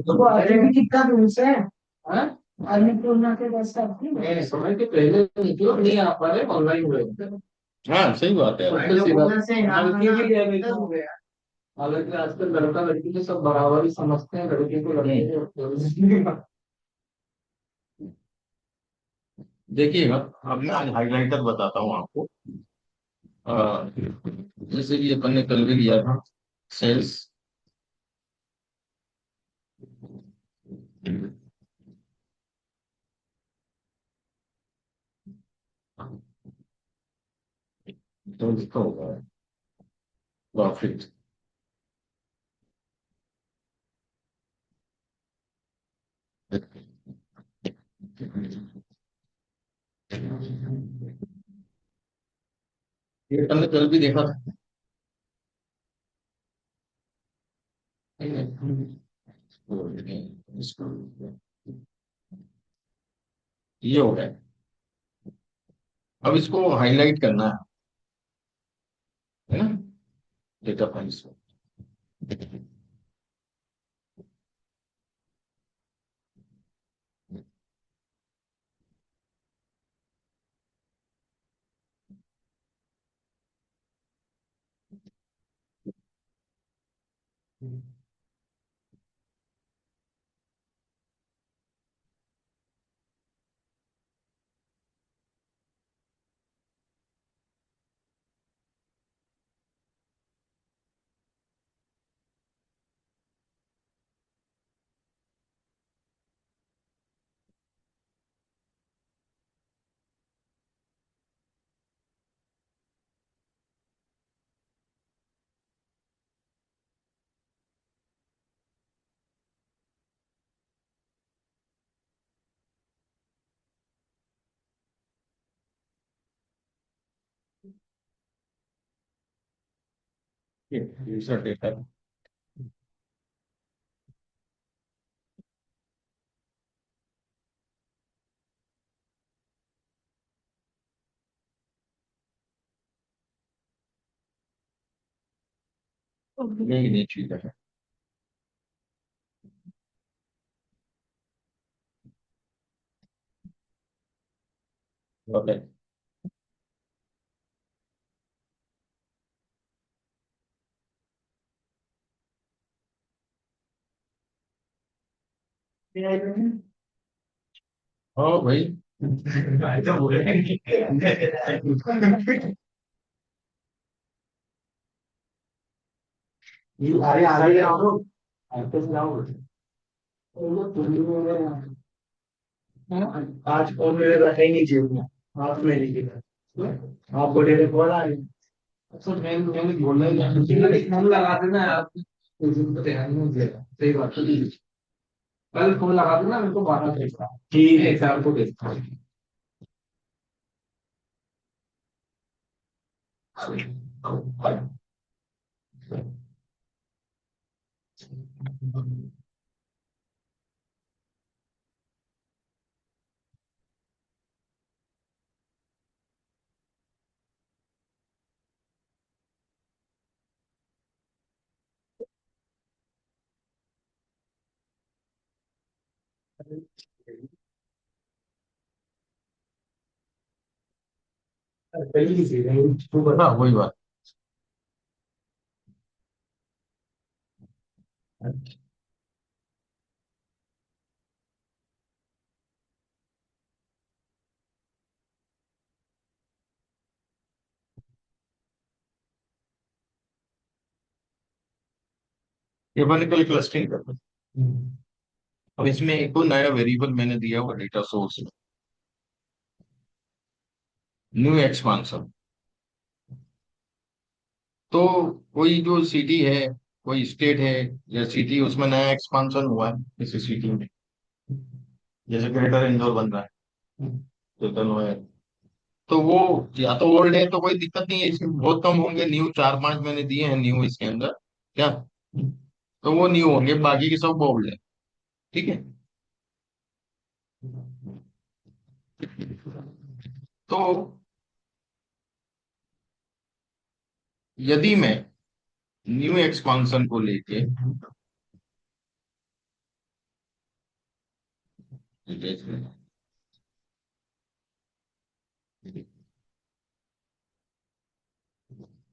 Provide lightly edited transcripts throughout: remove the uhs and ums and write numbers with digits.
वो आर्मी का रूल्स है। हाँ, अन्नपूर्णा के पास आपकी समय के पहले निकलो, नहीं आ पा रहे, ऑनलाइन हुए। हाँ सही बात है। उधर से यहाँ हो गया। हालांकि आजकल लड़का लड़की को सब बराबर ही समझते हैं, लड़के को लड़के को। देखिएगा, अब मैं आज हाइलाइटर बताता हूँ आपको। जैसे कि अपन ने कल भी लिया था, सेल्स। तो इसका होगा प्रॉफिट। ये अपन ने कल भी देखा था। ये हो गया। अब इसको हाईलाइट करना है ना, डेटा पॉइंट्स को। User data. यही नहीं चीज है। ओके। हाँ भाई। तो बोले ये अरे आगे आओ, आगे से आओ। आज और मेरे रखा ही नहीं जेब में, हाथ में लेके आप बोले थे कॉल आ रही। अच्छा मैंने बोला ही नहीं, फोन लगा देना आप, उस दिन तो ध्यान नहीं दिया, सही बात है। कल फोन लगा देना मेरे को, 12 तारीख का ठीक है, सर को देखता हूँ। पहली चीज है तू हाँ बता। वही बात। ये मैंने कल क्लस्टरिंग कर। अब इसमें एक और नया वेरिएबल मैंने दिया हुआ डेटा सोर्स में, न्यू एक्सपांशन। तो कोई जो सिटी है, कोई स्टेट है या सिटी, उसमें नया एक्सपांशन हुआ है किसी सिटी में। जैसे ग्रेटर इंदौर बन रहा है, ग्रेटर नोएडा। तो वो या तो ओल्ड है तो कोई दिक्कत नहीं है, इसमें बहुत कम होंगे न्यू। 4-5 मैंने दिए हैं न्यू इसके अंदर, क्या। तो वो न्यू होंगे, बाकी के सब ओल्ड है। ठीक है। तो यदि मैं न्यू एक्सपांशन को लेके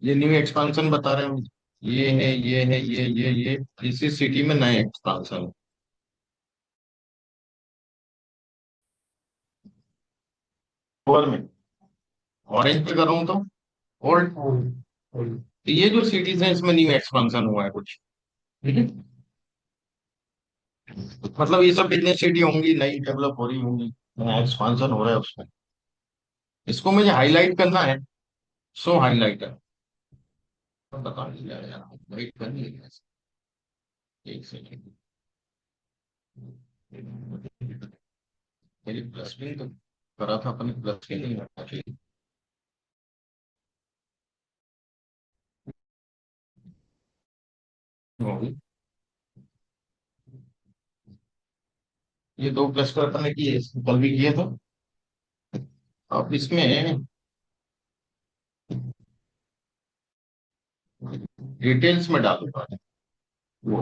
ये न्यू एक्सपांशन बता रहे हैं, ये है, ये है, ये इसी सिटी में नया एक्सपांशन है। ओवर में ऑरेंज पे कर रहा हूँ तो ओल्ड। तो ये जो सिटीज हैं इसमें न्यू एक्सपांशन हुआ है कुछ, ठीक है। मतलब ये सब बिजनेस सिटी होंगी, नई डेवलप हो रही होंगी, नया एक्सपांशन हो रहा है उसमें। इसको मुझे हाईलाइट करना है, सो हाईलाइटर बता दिया यार, हाईलाइट करनी है कैसे? एक सेकेंड, मेरी प्लस भी तो करा था अपने, प्लस भी नहीं रखा चाहिए। होगी। ये दो प्लस का अपने किए, कल भी किए तो। अब इसमें डिटेल्स में डालूंगा वो,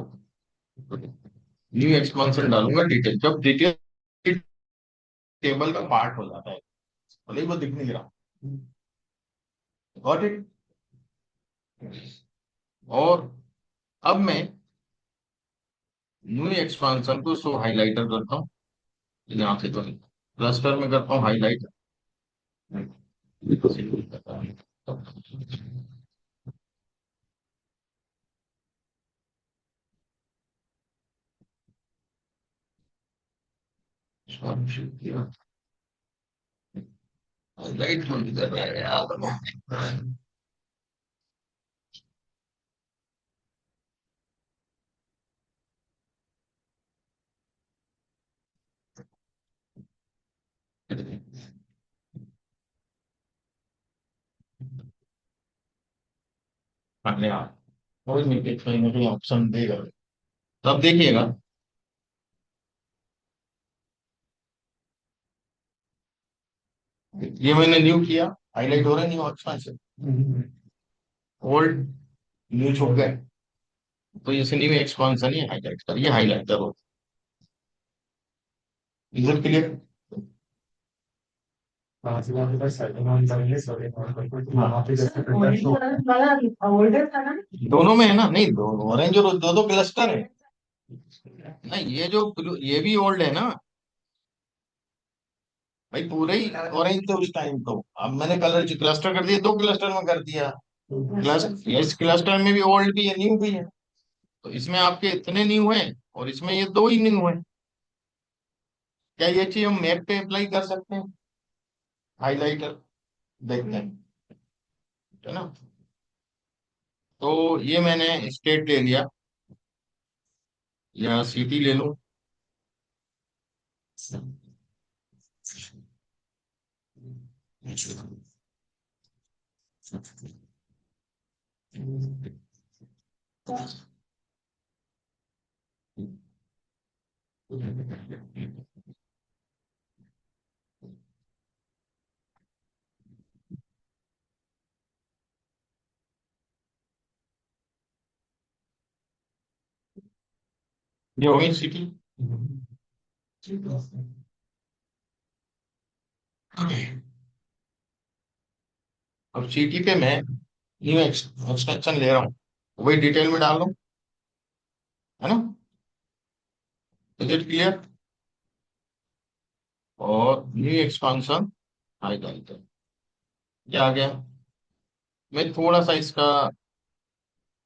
न्यू एक्सपांशन डालूंगा डिटेल, जब डिटेल टेबल का पार्ट हो जाता है, भले ही वो दिख नहीं रहा। Got it. और अब मैं न्यू एक्सपांशन को सो हाईलाइटर करता हूँ, यहाँ से तो क्लस्टर में करता हूँ हाईलाइटर। हाईलाइट कौन कर रहा है यार? हाँ यार, कोई नहीं, कहीं ना कहीं ऑप्शन देगा, तब देखिएगा। ये मैंने न्यू किया, हाईलाइट हो रहा है न्यू एक्सपांशन, ओल्ड न्यू छुप गए, तो ये न्यू एक्सपांशन ही हाईलाइट कर, ये हाईलाइटर हो। इधर क्लियर। हाँ दोनों में है ना, नहीं दोनों ऑरेंज और दो दो क्लस्टर है। नहीं ये जो ये भी ओल्ड है ना भाई, पूरे ही ऑरेंज थे उस टाइम तो, अब मैंने कलर क्लस्टर कर दिया, दो क्लस्टर में कर दिया। इस क्लस्टर में भी ओल्ड भी है, न्यू भी है, तो इसमें आपके इतने न्यू हैं और इसमें ये दो ही न्यू है। क्या ये चीज हम मैप पे अप्लाई कर सकते हैं? हाइलाइटर देखते हैं, है ना। तो ये मैंने स्टेट ले लिया, या सिटी ले लो। ये होगी सिटी। अब सिटी पे मैं न्यू एक्सटेंशन ले रहा हूँ, वही डिटेल में डाल दूं, है ना। Is it clear? और न्यू एक्सपांशन हाइलाइटर, क्या आ गया। मैं थोड़ा सा इसका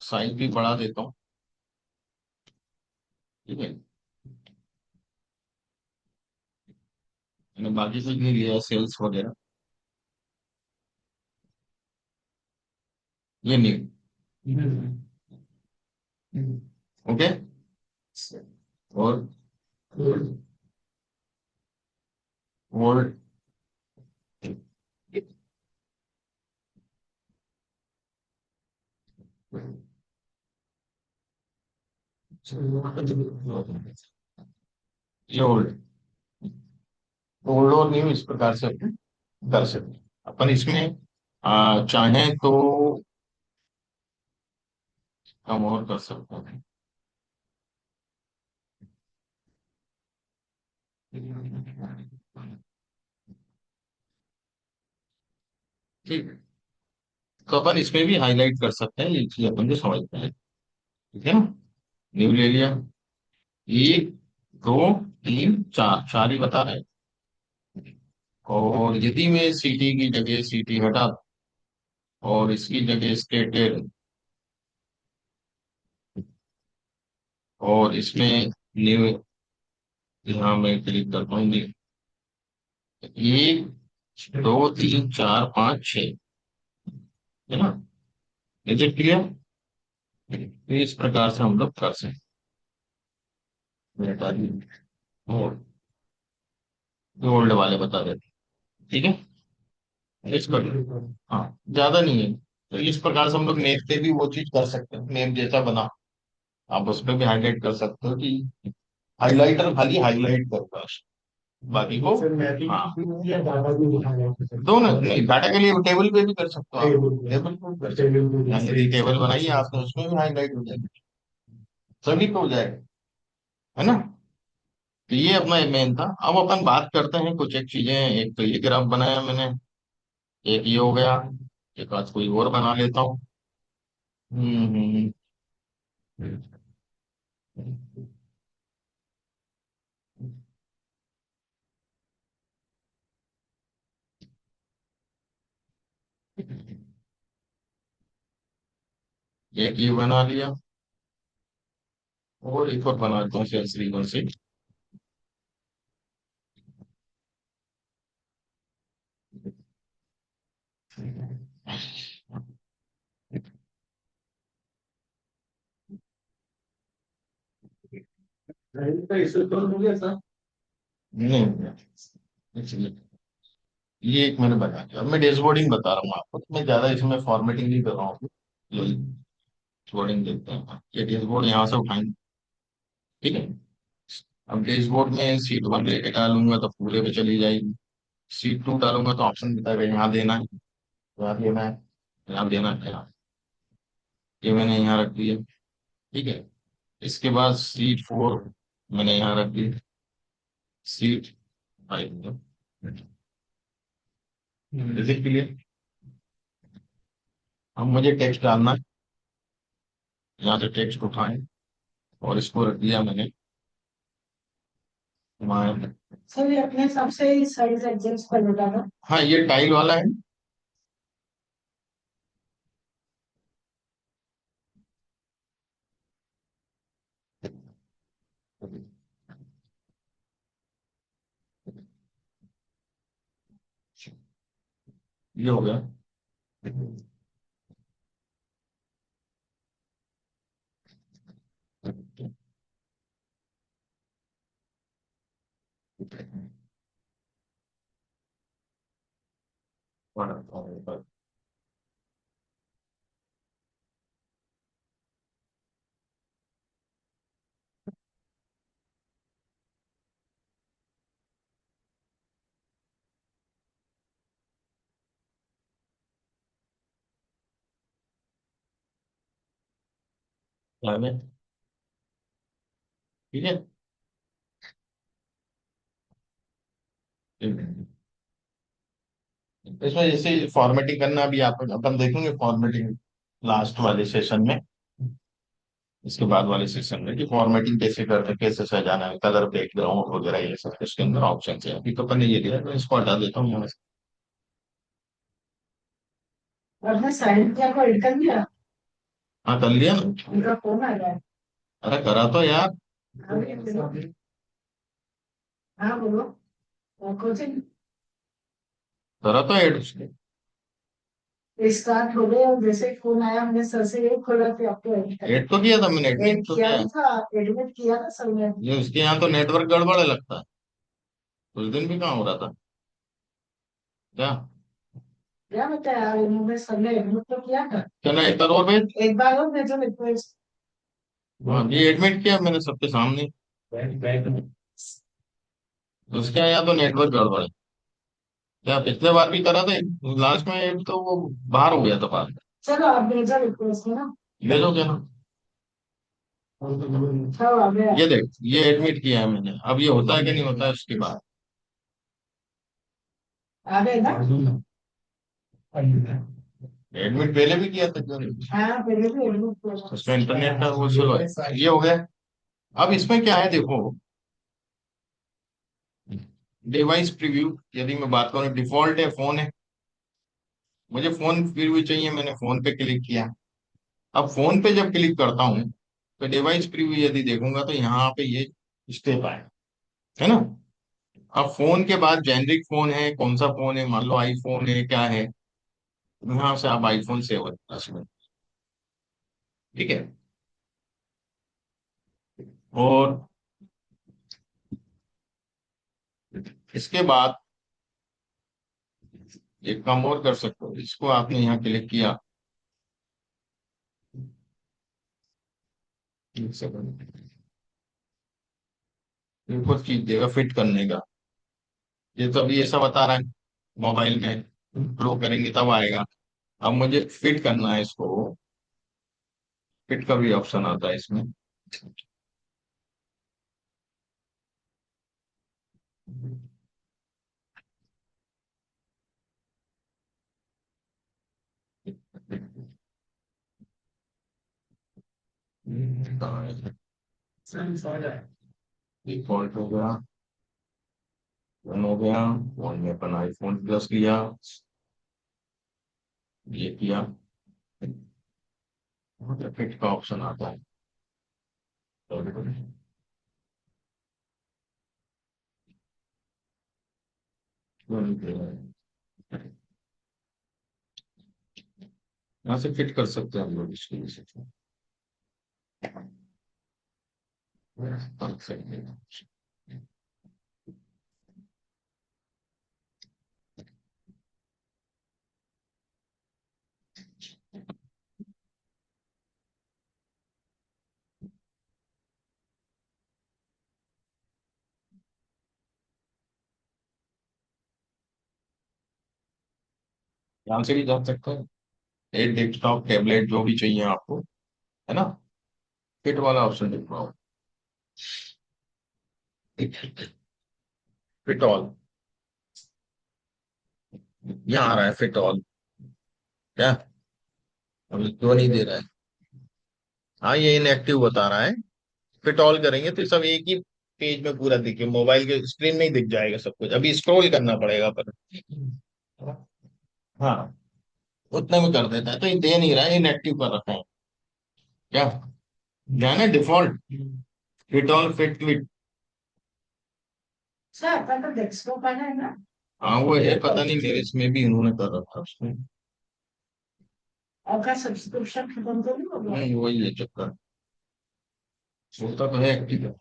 साइज भी बढ़ा देता हूँ, ठीक है। मैंने बाकी कुछ नहीं लिया, सेल्स वगैरह, ये न्यू। ओके। और ओल्ड, ये ओल्ड, ओल्ड और न्यू इस प्रकार से कर सकते हैं अपन इसमें। चाहें तो कम और कर सकते हैं। ठीक है, तो अपन इसमें भी हाईलाइट कर सकते हैं, ये चीज अपन को समझते हैं। ठीक है ना, न्यू ले लिया, एक, दो, तीन, चार, चार ही बता रहे हैं। और यदि मैं सिटी की जगह सिटी हटा दूं और इसकी जगह स्टेट ले लूं और इसमें न्यू, यहाँ मैं क्लिक करता हूँ न्यू, एक, दो, तीन, चार, पाँच, छह, है ना, इज इट क्लियर? तो इस प्रकार से हम लोग कर सकते हैं। हटा दिए और गोल्ड वाले बता देते हैं। ठीक है, इस पर, हाँ, ज्यादा नहीं है। तो इस प्रकार से हम लोग नेट पे भी वो चीज कर सकते हैं, नेम जैसा बना, आप उस पर भी हाईलाइट कर सकते हो कि हाईलाइटर खाली हाईलाइट करूंगा, बाकी को, फिर मैं भी हाँ, या ज्यादा भी दिखाया दोनों नहीं, डाटा के लिए टेबल पे भी कर सकते हो आप, टेबल टेबल पे यदि टेबल बनाइए आपने उसमें भी हाईलाइट हो जाएगी, सभी पे हो जाएगा, है ना। तो ये अपना मेन था। अब अपन बात करते हैं कुछ एक चीजें, एक तो ये ग्राफ बनाया मैंने, एक ये हो गया, एक आज कोई और बना लेता हूँ। हम्म। एक ये बना लिया और एक और बना देता हूँ सेल्स रीजन से। का इशू तो हो गया था। नहीं, इसलिए ये एक मैंने बना दिया। अब मैं डैशबोर्डिंग बता रहा हूँ आपको, तो मैं ज्यादा इसमें फॉर्मेटिंग नहीं कर रहा हूँ। डैशबोर्डिंग देखते हैं, ये डैशबोर्ड यहाँ से उठाएंगे। ठीक है, अब डैशबोर्ड में सीट वन लेके डालूंगा तो पूरे पे चली जाएगी, सीट टू डालूंगा तो ऑप्शन बताएगा यहाँ देना है, यहाँ देना है, यहाँ देना है, यहाँ, ये मैंने यहाँ रख दिया। ठीक है, इसके बाद सीट फोर मैंने यहाँ रख दी, सीट फाइव, जैसे के लिए। अब मुझे टेक्स्ट डालना है, यहाँ से टेक्स्ट उठाएं और इसको रख दिया मैंने हमारे, सर ये अपने हिसाब से साइज एडजस्ट कर लेता था। हाँ ये टाइल वाला है। ये हो गया। ठीक है, इसमें जैसे फॉर्मेटिंग करना भी आप अपन देखेंगे, फॉर्मेटिंग लास्ट वाले सेशन में, इसके बाद वाले सेशन में कि फॉर्मेटिंग कैसे करते हैं, कैसे सजाना है, कलर बैकग्राउंड वगैरह, ये सब इसके अंदर ऑप्शन है। अभी तो अपन ने ये दिया है, मैं इसको हटा देता हूँ यहाँ से। और साइड क्या को एड कर दिया। हाँ कर लिया ना। उनका फोन आ रहा है। अरे करा तो यार, अरे बोलो। हाँ बोलो। और कुछ करा तो ऐड उसके। स्टार्ट हो गए और जैसे ही फोन आया हमने सर से यही खोला कि आपको एड कर ऐड तो किया था मैंने, एडमिट एड तो किया किया। था। एडमिट किया था सर ने। ये उसके यहाँ तो नेटवर्क गड़बड़ है लगता है, उस दिन भी कहाँ हो रहा था क्या? क्या बताया उन्होंने, सर ने एडमिट तो किया था। क्या ना, एक बार और भेज। एक बार और भेजो रिक्वेस्ट। हाँ ये एडमिट किया मैंने सबके सामने, उसके यहाँ तो नेटवर्क गड़बड़ है। क्या पिछले बार भी करा था, लास्ट में तो वो बाहर हो गया था बाहर। चलो आप भेजो रिक्वेस्ट है ना। भेजोगे ना? सब आ गया। ये देख, ये एडमिट किया है मैंने, अब ये होता है कि नहीं होता है उसके बाद। आ गए ना। एडमिट पहले भी किया था क्यों नहीं? हाँ पहले भी एडमिट किया था। उसमें इंटरनेट का वो स्लो है, ये हो गया। अब इसमें क्या है देखो, डिवाइस प्रीव्यू, यदि मैं बात करूं, डिफॉल्ट है फोन है, मुझे फोन प्रीव्यू चाहिए, मैंने फोन पे क्लिक किया। अब फोन पे जब क्लिक करता हूँ तो डिवाइस प्रीव्यू यदि देखूंगा तो यहाँ पे ये स्टेप आए, है ना। अब फोन के बाद जेनरिक फोन है, कौन सा फोन है, मान लो आईफोन है, क्या है, यहाँ से आप आईफोन सेव है इसमें, ठीक है। और इसके बाद एक काम और कर सकते हो, इसको आपने यहाँ क्लिक किया, एक सेकंड, इनको चीज देगा फिट करने का, ये तो अभी ऐसा बता रहा है मोबाइल में, प्रो करेंगे तब आएगा। अब मुझे फिट करना है इसको, फिट का भी ऑप्शन आता है इसमें। डिफॉल्ट हो गया, वन हो गया, वन में अपन आईफोन प्लस लिया, ये किया, फिट का ऑप्शन आता है। यहाँ से फिट कर सकते हैं हम लोग इसके लिए। यहाँ से भी जा सकते हैं, एक डेस्कटॉप टैबलेट जो भी चाहिए आपको, है ना, फिट वाला ऑप्शन देख पाओ, फिट ऑल, यहाँ आ रहा है फिट ऑल, क्या अभी क्यों नहीं दे रहा है, हाँ ये इनएक्टिव बता रहा है। फिट ऑल करेंगे तो सब एक ही पेज में पूरा दिखे, मोबाइल के स्क्रीन में ही दिख जाएगा सब कुछ, अभी स्क्रॉल करना पड़ेगा पर, हाँ उतने में कर देता है, तो ये दे नहीं रहा है, इनएक्टिव कर रखा है, क्या ध्यान है, default fit all fit quit. Sir आपका तो डेस्कटॉप है ना। हाँ वो है, पता नहीं मेरे इसमें भी इन्होंने कर रखा है उसमें, आपका सब्सक्रिप्शन खत्म तो नहीं होगा। नहीं वही है चक्कर, होता तो है एक्टिव।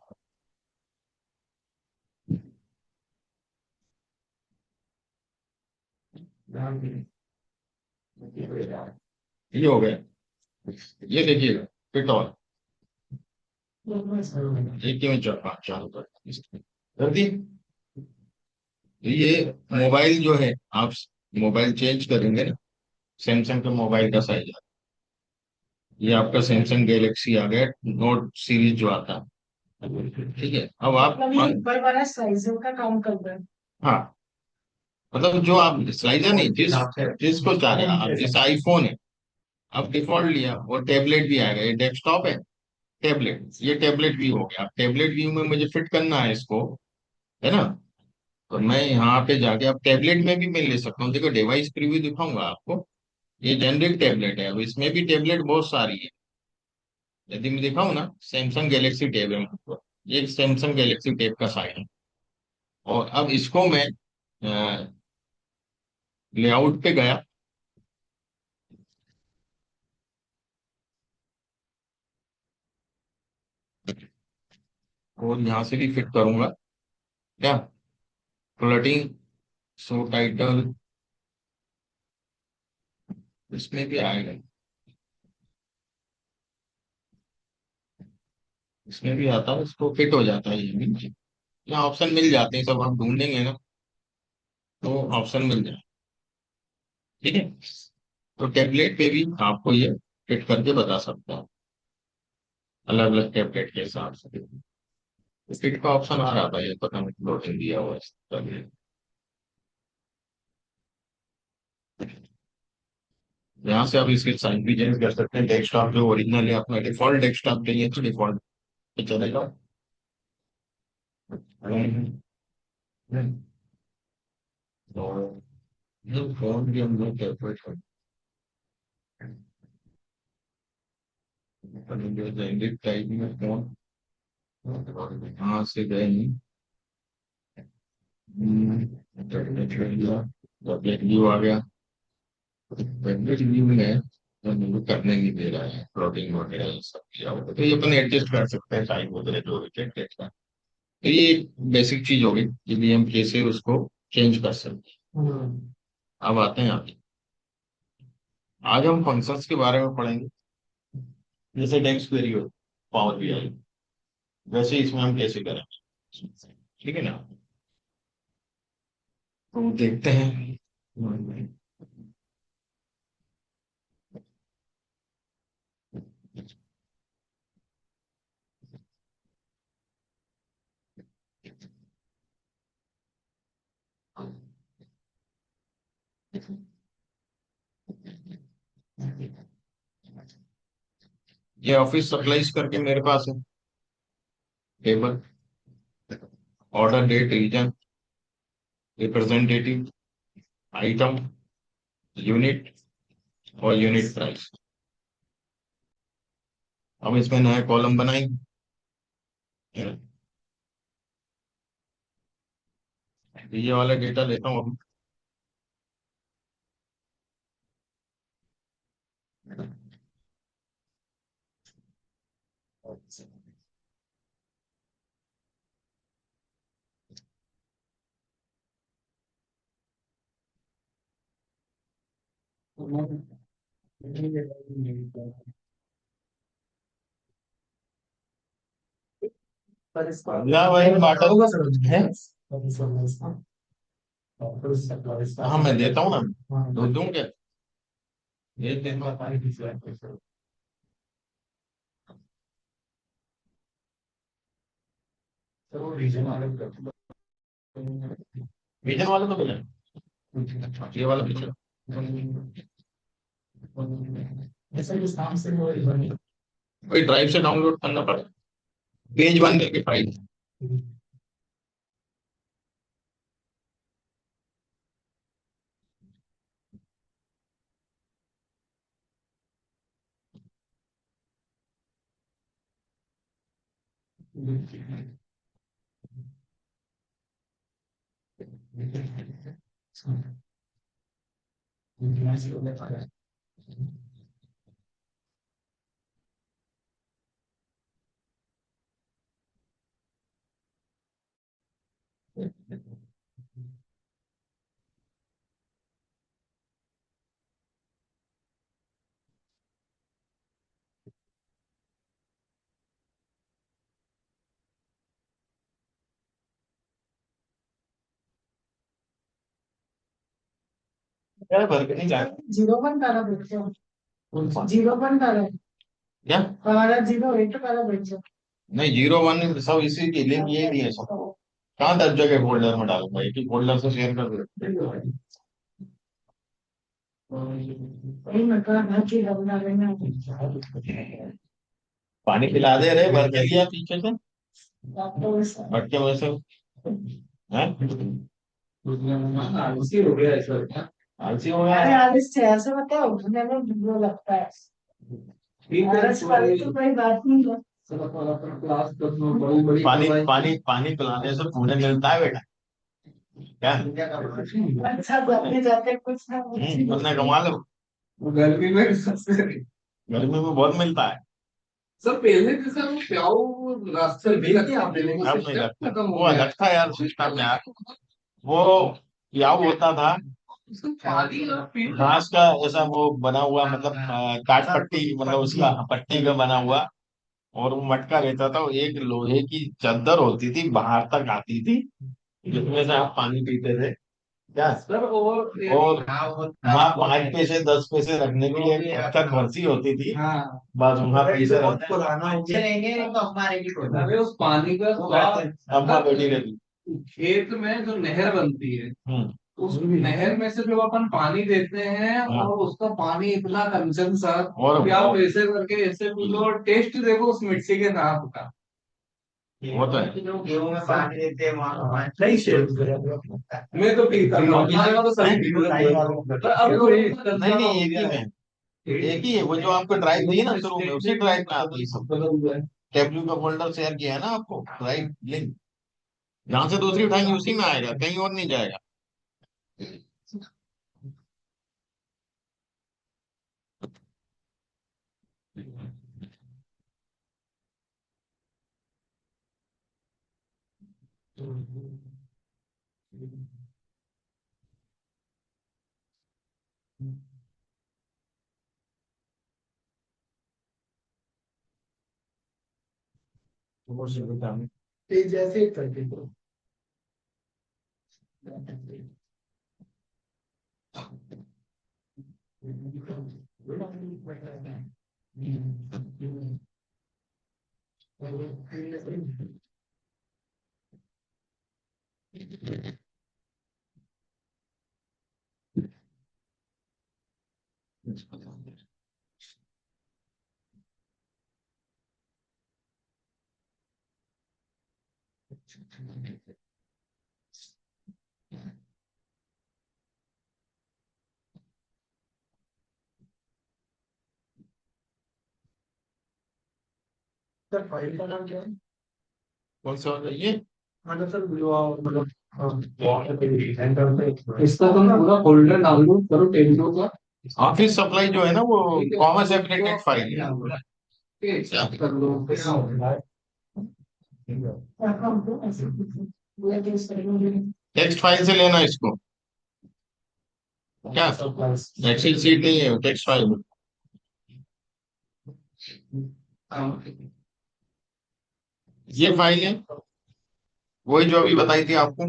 ये हो गया, ये देखिएगा फिट ऑल, एक ही में चालू कर दी। ये मोबाइल जो है, आप मोबाइल चेंज करेंगे ना, सैमसंग के मोबाइल का साइज, ये आपका सैमसंग गैलेक्सी आ गया, नोट सीरीज जो आता है, ठीक है। अब आप मतलब ये ऊपर वाला साइजों का काम कर रहा है। हाँ, मतलब जो आप स्लाइडर नहीं, जिसको चाह रहे हैं आप, जैसे आईफोन है, आप डिफॉल्ट लिया, और टैबलेट भी आएगा, ये डेस्कटॉप है, टैबलेट, ये टैबलेट व्यू हो गया, अब टैबलेट व्यू में मुझे फिट करना है इसको, है ना। तो मैं यहाँ पे जाके अब टैबलेट में भी मैं ले सकता हूँ, देखो डिवाइस प्रीव्यू दिखाऊंगा आपको, ये जेनरिक टैबलेट है, अब इसमें भी टैबलेट बहुत सारी है, यदि मैं दिखाऊं ना, सैमसंग गैलेक्सी टैब है, ये सैमसंग गैलेक्सी टैब का साइज है। और अब इसको मैं लेआउट पे गया, और यहाँ से भी फिट करूंगा, क्या फ्लटिंग, शो टाइटल, इसमें भी आएगा, इसमें भी आता है, इसको फिट हो जाता है, ये भी यहाँ ऑप्शन मिल जाते हैं, सब आप ढूंढेंगे ना तो ऑप्शन मिल जाए, ठीक है। तो टेबलेट पे भी आपको ये फिट करके बता सकता हूँ। अलग अलग टेम्पलेट के हिसाब से। फिट का ऑप्शन आ रहा था, ये पता नहीं लोडिंग दिया हुआ है तभी। यहाँ से आप इसके साइज भी चेंज कर सकते हैं। डेस्कटॉप जो ओरिजिनल है अपना डिफॉल्ट डेस्कटॉप चाहिए तो डिफॉल्ट पे चलेगा। और ये फोन भी हम लोग कैलकुलेट करेंगे टाइप में फोन। हाँ से गए नहीं। टैबलेट व्यू आ गया। टैबलेट व्यू में है तो मुझे करने नहीं दे रहा है, प्लॉटिंग वगैरह ये सब किया होगा तो ये अपन एडजस्ट कर सकते हैं टाइम वगैरह जो भी टेक्स्ट का। तो ये एक बेसिक चीज होगी जिसलिए हम कैसे उसको चेंज कर सकते हैं। अब आते हैं आगे। आज हम फंक्शंस के बारे में पढ़ेंगे। जैसे डेक्स क्वेरी हो पावर बीआई, वैसे इसमें हम कैसे करें, ठीक है ना। तो देखते हैं। ये ऑफिस सप्लाईज करके मेरे पास है table, order date region, representative, item, unit और यूनिट प्राइस। अब इसमें नया कॉलम बनाएंगे। ये वाला डेटा लेता हूँ अभी। अगला भाई बाटा है। हाँ मैं देता हूँ ना, दो दूँ क्या, ये देता हूँ। रीजन वाला तो मिला, ये वाला पिछला वही ड्राइव से डाउनलोड करना पड़ेगा, पेज वन करके फाइल। क्या भर के नहीं जाए 01 para bridge. 01 para. क्या। Para 08 para bridge. नहीं 01 सब इसी के लिंक ये दिए सब। कहाँ 10 जगह फोल्डर में डालूंगा, एक ही फोल्डर से शेयर कर दो। वही मतलब हर चीज अपना रहना. पानी पिला दे रहे, भर के लिया पीछे से आपको वैसा. भटके वैसे हैं। उसी हो गया ऐसा। आलसी हो गया अरे है। आलिस से ऐसे बताओ उठने में वो लगता है. ठीक है आलस वाली तो कोई बात नहीं है. सब अपना अपना क्लास में बड़ी बड़ी पानी पानी पानी पिलाने से पुण्य मिलता है बेटा, क्या अच्छा जाते जाते कुछ ना कुछ. पुण्य कमा लो। गर्मी में सबसे गर्मी में बहुत मिलता है। सब पहले जैसा वो प्याऊ रास्ता नहीं लगता आप देने का अब नहीं सिस्टम लगता, खत्म वो हो गया अलग था यार सिस्टम यार। वो क्या होता था, खाली और फिर घास का ऐसा वो बना हुआ मतलब काट पट्टी मतलब उसका पट्टी का बना हुआ, और वो मटका रहता था, वो एक लोहे की चादर होती थी बाहर तक आती थी जिसमें से आप पानी पीते थे। क्या? सर और वहाँ 5 पैसे 10 पैसे रखने के लिए अक्सर भर्ती होती थी। हाँ बस वहाँ पैसे बहुत रखते पुराना हो गया। चलेंगे नहीं तो हमारे भी कोई अरे उस पानी का स्वाद अम्मा बैठी रहती। खेत में जो नहर बनती है, हम्म। उस नहर में से जब अपन पानी देते हैं हाँ। और उसका पानी इतना कंचन सा और कि आप ऐसे करके ऐसे पी लो और टेस्ट देखो उस मिर्ची के नाम का। वो तो है। जो गेहूं में पानी देते हैं वहां पानी नहीं शेयर मैं तो पीता हूँ, हमारे वहाँ तो सभी पीते हैं। पर अब तो ये नहीं नहीं, एक ही में, एक ही है। वो जो आपको ड्राइव दी है ना शुरू में, उसी ड्राइव में आती है सब। टेबलू का फोल्डर शेयर किया है ना आपको, ड्राइव लिंक, जहां से दूसरी उठाएंगे उसी में आएगा, कहीं और नहीं जाएगा। ये जैसे ही करके सर फाइल का नाम क्या है? कौन सा वाला ये? हाँ सर जो मतलब इसका तुम पूरा फोल्डर डाउनलोड करो टेबलो का। ऑफिस सप्लाई जो है ना, वो कॉमन सेपरेटेड फाइल है। कर लो टेक्स्ट फाइल से लेना इसको, क्या? एक्सेल सीट नहीं है, टेक्स्ट फाइल। ये फाइल है वही जो अभी बताई थी आपको,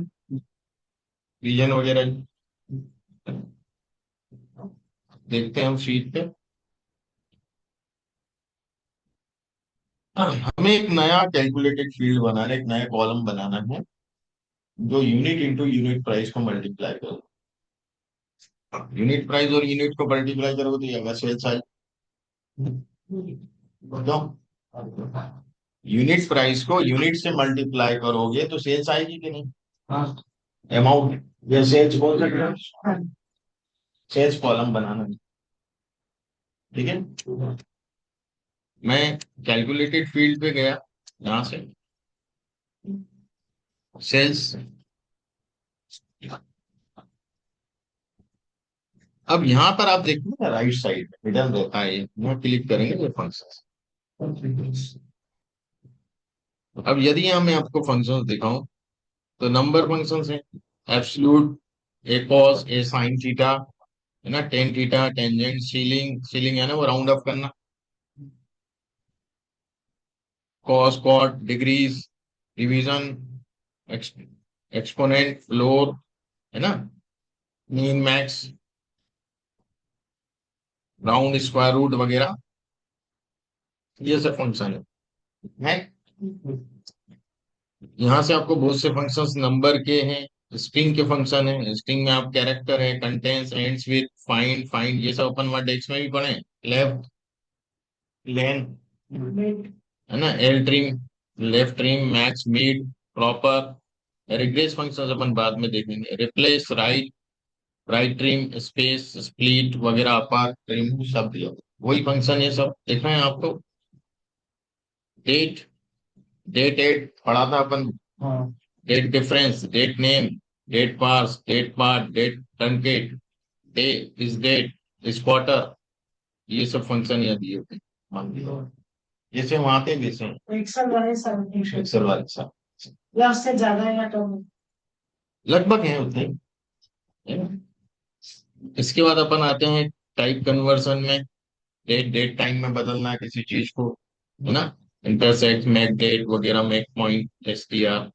रीजन वगैरह। देखते हैं हम शीट पे। हमें एक नया कैलकुलेटेड फील्ड बनाना है, एक नया कॉलम बनाना है, जो यूनिट इंटू यूनिट प्राइस को मल्टीप्लाई करो। यूनिट प्राइस और यूनिट को मल्टीप्लाई करोगे तो ये आएगा सेल्स आई। क्यों? यूनिट प्राइस को यूनिट से मल्टीप्लाई करोगे तो सेल्स आएगी कि नहीं? हाँ अमाउंट, ये सेल्स बोल सकते हैं, सेल्स कॉलम बनाना है। ठीक है, मैं कैलकुलेटेड फील्ड पे गया, यहां से सेल्स। अब यहाँ पर आप देखिए ना, राइट साइड हिडन रहता है, यहाँ क्लिक करेंगे तो फंक्शन। अब यदि यहाँ मैं आपको फंक्शन दिखाऊं तो नंबर फंक्शन है, absolute, a cos, a sine theta, है ना, tan theta, tangent, ceiling, ceiling है ना वो राउंड ऑफ करना, cos, cot, degrees, division, exponent, floor, है ना, mean, max, round, square root वगैरह, ये सब फंक्शन है। यहाँ से आपको बहुत से फंक्शंस नंबर के हैं, स्ट्रिंग के फंक्शन है, स्ट्रिंग में आप कैरेक्टर है, contents, ends with, find, find, ये सब अपन वर्ड एक्स में भी पढ़े, लेफ्ट, लेन, है ना, L trim, left trim, max, mid, proper, regress functions अपन बाद में देखेंगे, replace, right, right trim, space, split वगैरह, अपार्ट, ट्रिम, सब दिया। वही फंक्शन ये सब देखना है आपको। डेट, डेट एड पढ़ा था अपन, हाँ date difference, date name, date parse, date part, date truncate, day, इस डेट, इस क्वार्टर, ये सब फंक्शन यहाँ दिए होते हैं, मान लीजिए जैसे वहां थे वैसे एक्सेल वाले सब एक्सेल वाले सब या उससे ज्यादा है या तो लगभग हैं उतने ही, है ना। इसके बाद अपन आते हैं टाइप कन्वर्सन में, डेट, डेट टाइम में बदलना है किसी चीज को, है ना, इंटरसेक्ट, मेक डेट वगैरह, make point, STR.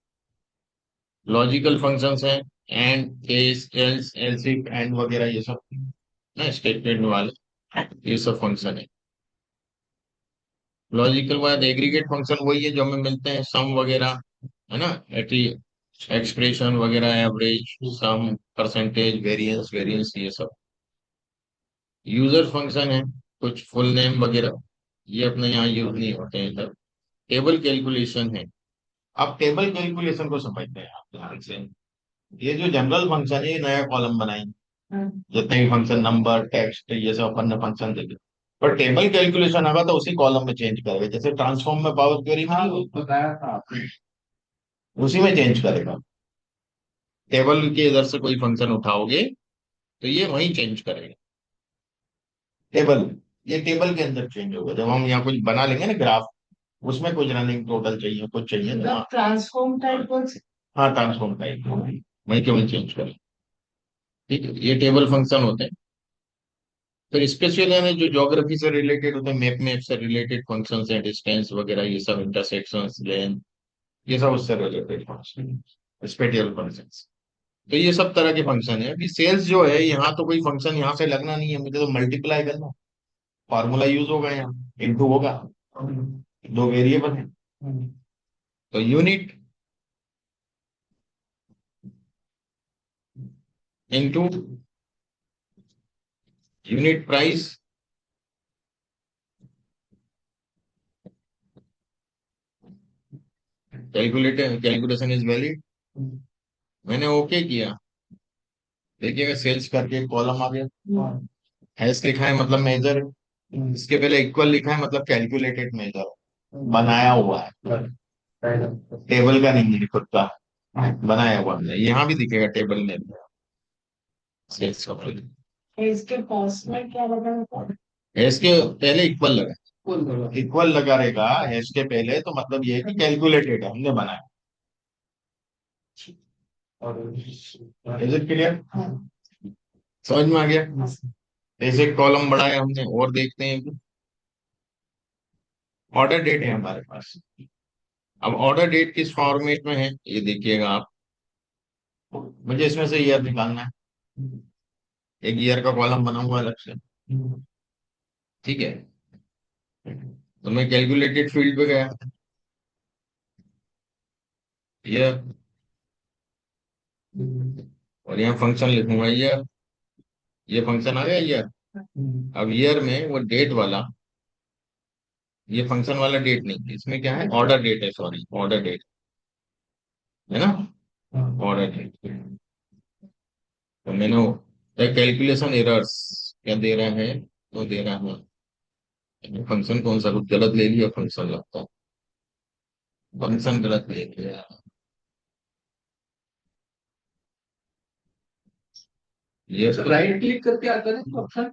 Logical functions हैं, and, case, else, elseif, end वगैरह ये सब ना स्टेटमेंट वाले, ये सब फंक्शन है। लॉजिकल बाद एग्रीगेट फंक्शन वही है जो हमें मिलते हैं, सम वगैरह, है ना, एक्सप्रेशन वगैरह, एवरेज, सम, परसेंटेज, वेरिएंस, वेरिएंस, ये सब। यूजर फंक्शन है, कुछ फुल नेम वगैरह, ये अपने यहाँ यूज नहीं होते हैं सब। टेबल कैलकुलेशन है। आप टेबल कैलकुलेशन को समझते हैं आप ध्यान से। ये जो जनरल फंक्शन है ये नया कॉलम बनाएंगे, जितने भी फंक्शन, नंबर, टेक्स्ट, ये सब अपन ने फंक्शन देखे। पर टेबल कैलकुलेशन होगा तो उसी कॉलम में चेंज करेगा, जैसे ट्रांसफॉर्म में पावर क्वेरी में हाँ नहीं वो होता, बताया था आपने। उसी में चेंज करेगा। टेबल के इधर से कोई फंक्शन उठाओगे तो ये वहीं चेंज करेगा। टेबल, ये टेबल के अंदर चेंज होगा। जब हम यहाँ कुछ बना लेंगे ना ग्राफ, उसमें कुछ रनिंग टोटल चाहिए, कुछ चाहिए तो मतलब ट्रांसफॉर्म टाइप हाँ, ट्रांसफॉर्म टाइप वहीं के वहीं चेंज करें। ठीक है, ये टेबल फंक्शन होते हैं। फिर स्पेशल है जो ज्योग्राफी से रिलेटेड होते हैं, मैप, मैप से रिलेटेड फंक्शन है, डिस्टेंस वगैरह ये सब, इंटरसेक्शन, लेंथ, ये सब उससे रिलेटेड फंक्शन, स्पेटियल फंक्शन। तो ये सब तरह के फंक्शन है। अभी सेल्स जो है, यहाँ तो कोई फंक्शन यहाँ से लगना नहीं है, मुझे तो मल्टीप्लाई करना, फॉर्मूला यूज होगा, यहाँ इंटू होगा, दो वेरिएबल है, तो unit into unit price, calculation is valid. मैंने ओके किया, देखिएगा सेल्स करके कॉलम आ गया। हैश लिखा है मतलब मेजर, इसके पहले इक्वल लिखा है मतलब कैलकुलेटेड मेजर, बनाया हुआ है, टेबल का नहीं है खुद का, बनाया हुआ है। यहाँ भी दिखेगा टेबल में सेल्स का। इसके पास में क्या लगा होता है? हैश के पहले इक्वल लगा, इक्वल लगा रहेगा हैश के पहले, तो मतलब ये है कि कैलकुलेटेड है, हमने बनाया। Is it clear? हाँ। समझ में आ गया? जैसे कॉलम बढ़ाया हमने, और देखते हैं। ऑर्डर डेट है हमारे पास। अब ऑर्डर डेट किस फॉर्मेट में है ये देखिएगा आप। मुझे इसमें से ईयर निकालना है, एक ईयर का कॉलम बना हुआ अलग से। ठीक है, तो मैं कैलकुलेटेड फील्ड पे गया, ईयर, और यहाँ फंक्शन लिखूंगा ईयर, ये फंक्शन आ गया ईयर। अब ईयर में वो डेट वाला, ये फंक्शन वाला डेट नहीं, इसमें क्या है, ऑर्डर डेट है, सॉरी ऑर्डर डेट है ना, ऑर्डर डेट। तो मैंने कैलकुलेशन एरर्स क्या दे रहा है, तो दे रहा है फंक्शन कौन सा, कुछ गलत ले लिया फंक्शन, लगता है फंक्शन गलत ले लिया। ये राइट क्लिक करके आता है ऑप्शन,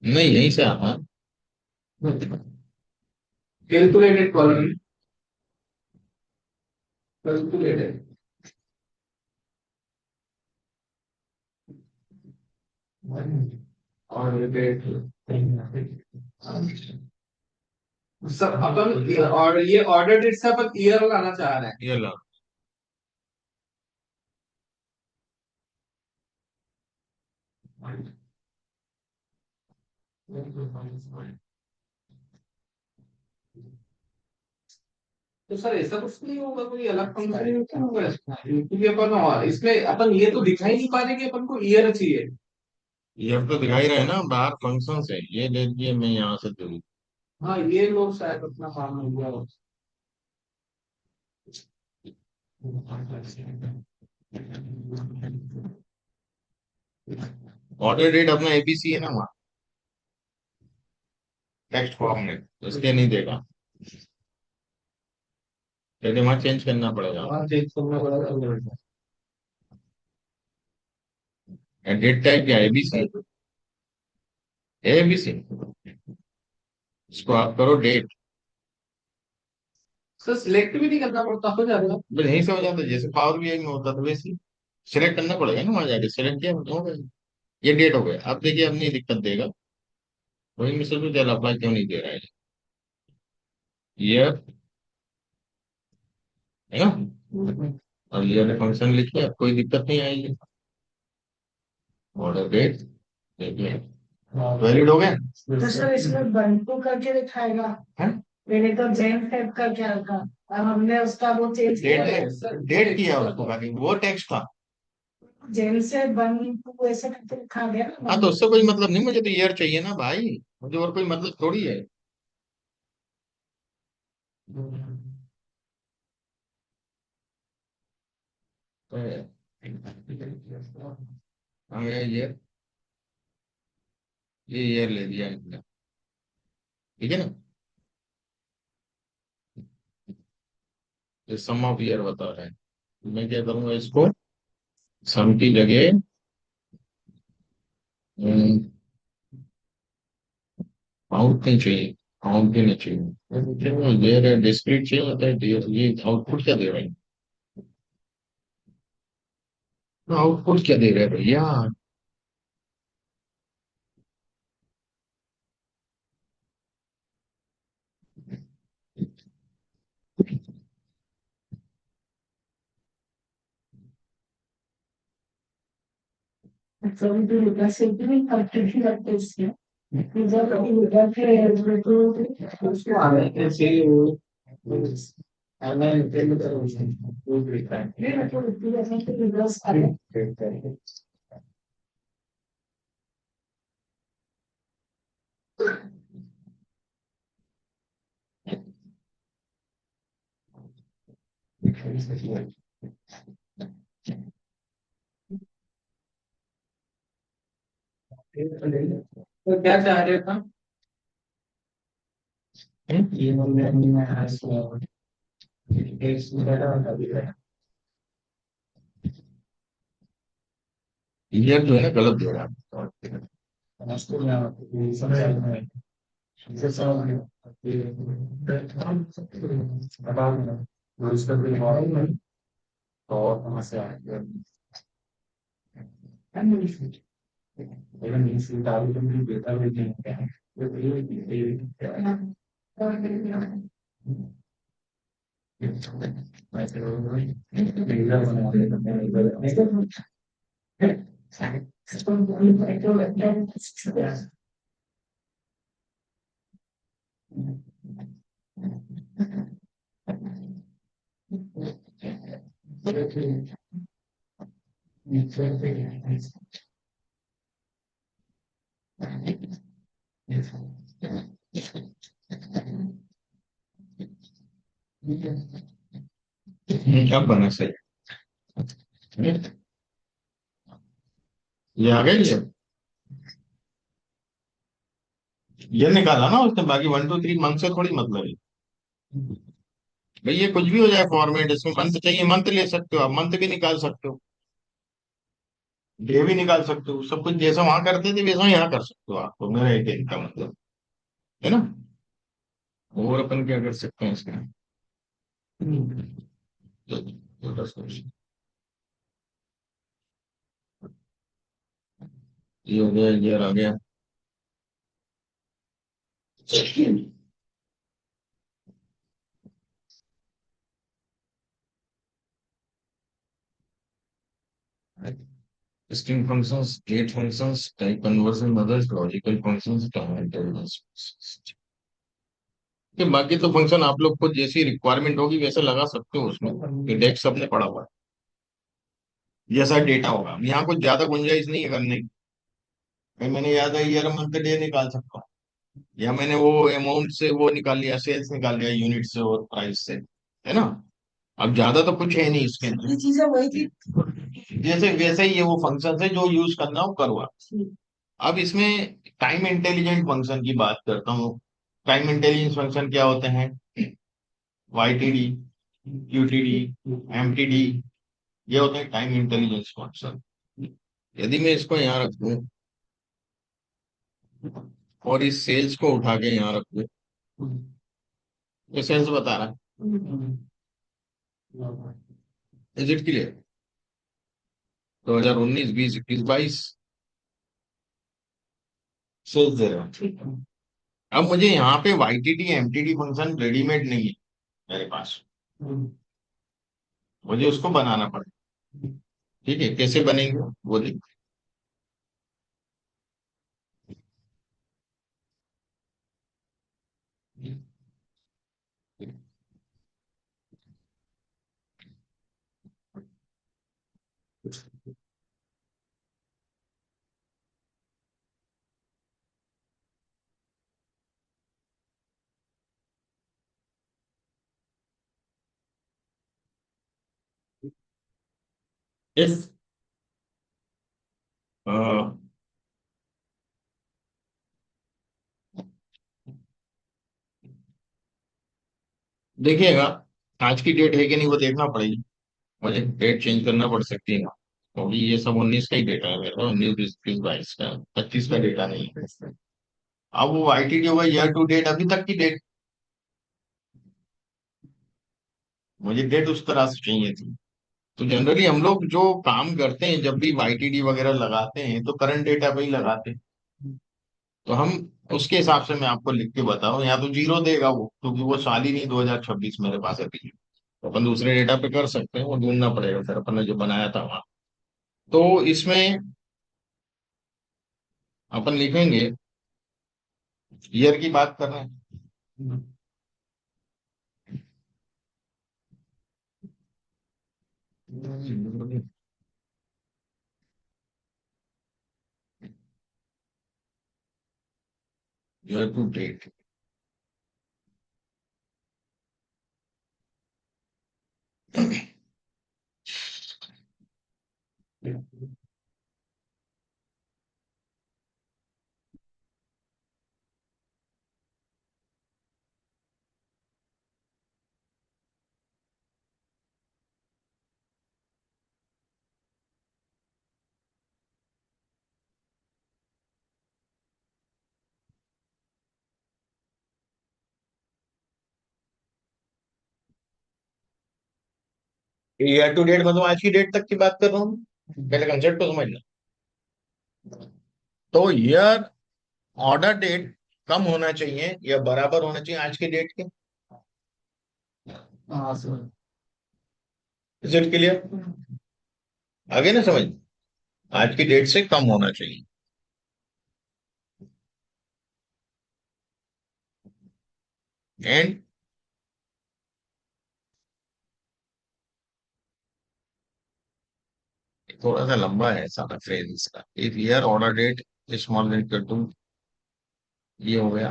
नहीं, यहीं से आता है। कैलकुलेटेड कॉलम, कैलकुलेटेड और डेट सब अपन, और ये ऑर्डर डेट से अपन ईयर लाना चाह रहे हैं। ये ला, तो सर ऐसा कुछ नहीं होगा, कोई अलग फंक्शन क्या होगा इसमें, क्योंकि अपन इसमें अपन ये तो दिखा ही नहीं पा रहे कि अपन को ईयर चाहिए। ये अब तो दिखाई रहा है ना बाहर फंक्शन से, ये ले लिए मैं यहाँ से दूँ। हाँ ये लोग शायद अपना काम हो गया। ऑर्डर डेट अपना एबीसी है ना वहाँ, टेक्स्ट फॉर्म में, तो इसलिए नहीं देगा, पहले वहाँ चेंज करना पड़ेगा। हाँ चेक करना पड़ेगा। डेट टाइप क्या, एबीसी, एबीसी, इसको आप करो डेट, सर सिलेक्ट भी नहीं करना पड़ता, हो जाएगा। बस यहीं से हो जाता है, जैसे पावर बीआई में होता था वैसे ही सिलेक्ट करना पड़ेगा ना, वहाँ जाके सिलेक्ट किया हो गया, ये डेट हो गया। अब देखिए अब नहीं दिक्कत देगा, वही मिसल तो चल अप्लाई क्यों नहीं दे रहा है, ईयर, है ना, और ये फंक्शन लिखिए, अब कोई दिक्कत नहीं आएगी। ऑर्डर डेट देखिए, वैलिड हो गया। तो सर इसमें बंटू करके दिखाएगा। है? मैंने तो जेन फेब का क्या रखा। अब हमने उसका वो चेंज किया। डेट डेट किया उसको खाली, वो टेक्स्ट था। जेन से बंटू ऐसे करके लिखा गया ना। हाँ तो उससे कोई मतलब नहीं, मुझे तो ईयर चाहिए ना भाई, मुझे और कोई मतलब थोड़ी है। हाँ ये ईयर ले दिया हमने, ठीक है ना। ये सम ऑफ ईयर बता रहा है, मैं क्या करूंगा इसको सम की जगह आउट नहीं चाहिए, आउट भी नहीं चाहिए, ये डिस्क्रीट चाहिए होता है। ये आउटपुट क्या दे रहे हैं, आउटपुट क्या दे रहे हैं भैया। So we do the simply completely like this. Result उसको आने के से हमें तेल का वो देखता है। तो क्या चाह रहे था? ये ईयर जो है ना गलत दे रहा है। और कहाँ से आएंगे? इवन इस दारू को भी बेहतर भी नहीं है। अब बना सही, ये आ गया ये निकाला ना उसने, बाकी 1 2 3 मंथ से थोड़ी मतलब है भाई, ये कुछ भी हो जाए फॉर्मेट, इसमें मंथ चाहिए मंथ ले सकते हो आप, मंथ भी निकाल सकते हो, डे भी निकाल सकते हो, सब कुछ जैसा वहां करते थे वैसा यहाँ कर सकते हो आप, तो मेरा एक कहने का मतलब है ना। और अपन क्या कर सकते हैं इसमें, तो 10 ये हो गया, ये आ गया। String functions, get functions, type conversion methods, logical functions, time intervals. ये बाकी तो फंक्शन आप लोग को जैसी रिक्वायरमेंट होगी वैसे लगा सकते हो उसमें, ये डेट सबने पढ़ा हुआ है, जैसा डेटा होगा यहाँ कुछ ज्यादा गुंजाइश नहीं है करने की। भाई मैंने याद है ईयर मंथ डे निकाल सकता हूँ, या मैंने वो अमाउंट से वो निकाल लिया, सेल्स निकाल लिया यूनिट से और प्राइस से, है ना। अब ज्यादा तो कुछ है नहीं इसके अंदर, ये चीजें वही थी। जैसे वैसे ही ये वो फंक्शन है जो यूज करना हो करो आप। अब इसमें टाइम इंटेलिजेंट फंक्शन की बात करता हूँ। टाइम इंटेलिजेंस फंक्शन क्या होते हैं, YTD, QTD, MTD, ये होते हैं टाइम इंटेलिजेंस फंक्शन। यदि मैं इसको यहाँ रख दूं और इस सेल्स को उठा के यहाँ रख दूं, ये सेल्स बता रहा है, इज इट क्लियर। 2019 20 21 22 सेल्स दे रहा हूँ। अब मुझे यहाँ पे YTD MTD फंक्शन रेडीमेड नहीं है मेरे पास, मुझे उसको बनाना पड़ेगा। ठीक है, कैसे बनेंगे बोलिए। इस अ, देखिएगा, आज की डेट है कि नहीं वो देखना पड़ेगी। मुझे डेट चेंज करना पड़ सकती है, क्योंकि ये सब 19 का ही डेटा है मेरा, 19 20 21 22 का, 25 का डेटा नहीं है। अब वो आईटीडी होगा ईयर टू डेट, अभी तक की डेट। मुझे डेट उस तरह से चाहिए थी। तो जनरली हम लोग जो काम करते हैं, जब भी वाईटीडी वगैरह लगाते हैं तो करंट डेटा पे ही लगाते हैं। तो हम उसके हिसाब से मैं आपको लिख के बताऊं, या तो जीरो देगा वो, क्योंकि वो साल ही नहीं 2026 मेरे पास अभी। तो अपन दूसरे डेटा पे कर सकते हैं, वो ढूंढना पड़ेगा फिर अपन ने जो बनाया था वहां। तो इसमें अपन लिखेंगे, ईयर की बात कर रहे हैं, year to date. Year to date मतलब आज की डेट तक की बात कर रहा हूँ, पहले कंसेप्ट को समझ लो। तो ईयर ऑर्डर डेट कम होना चाहिए या बराबर होना चाहिए आज की डेट के। हाँ सर। Is it clear? आगे ना समझ, आज की डेट से कम होना चाहिए। एंड थोड़ा सा लंबा है सारा फ्रेज इसका, if year order date small equal to, ये हो गया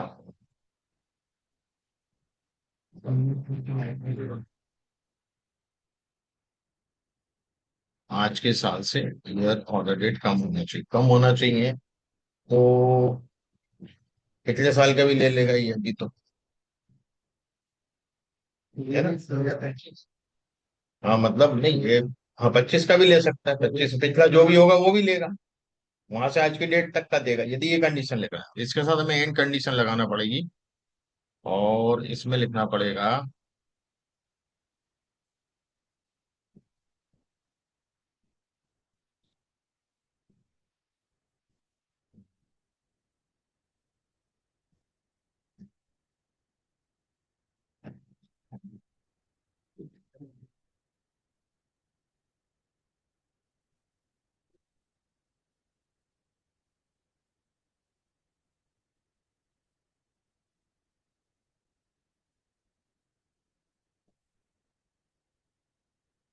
आज के साल से ईयर ऑर्डर डेट कम होना चाहिए, कम होना चाहिए। तो पिछले साल का भी ले लेगा ये अभी तो, है ना। हाँ मतलब नहीं ये, हाँ 25 का भी ले सकता है, 25 पिछला जो भी होगा वो भी लेगा, वहां से आज की डेट तक का देगा, यदि ये कंडीशन लेगा। इसके साथ हमें एंड कंडीशन लगाना पड़ेगी, और इसमें लिखना पड़ेगा,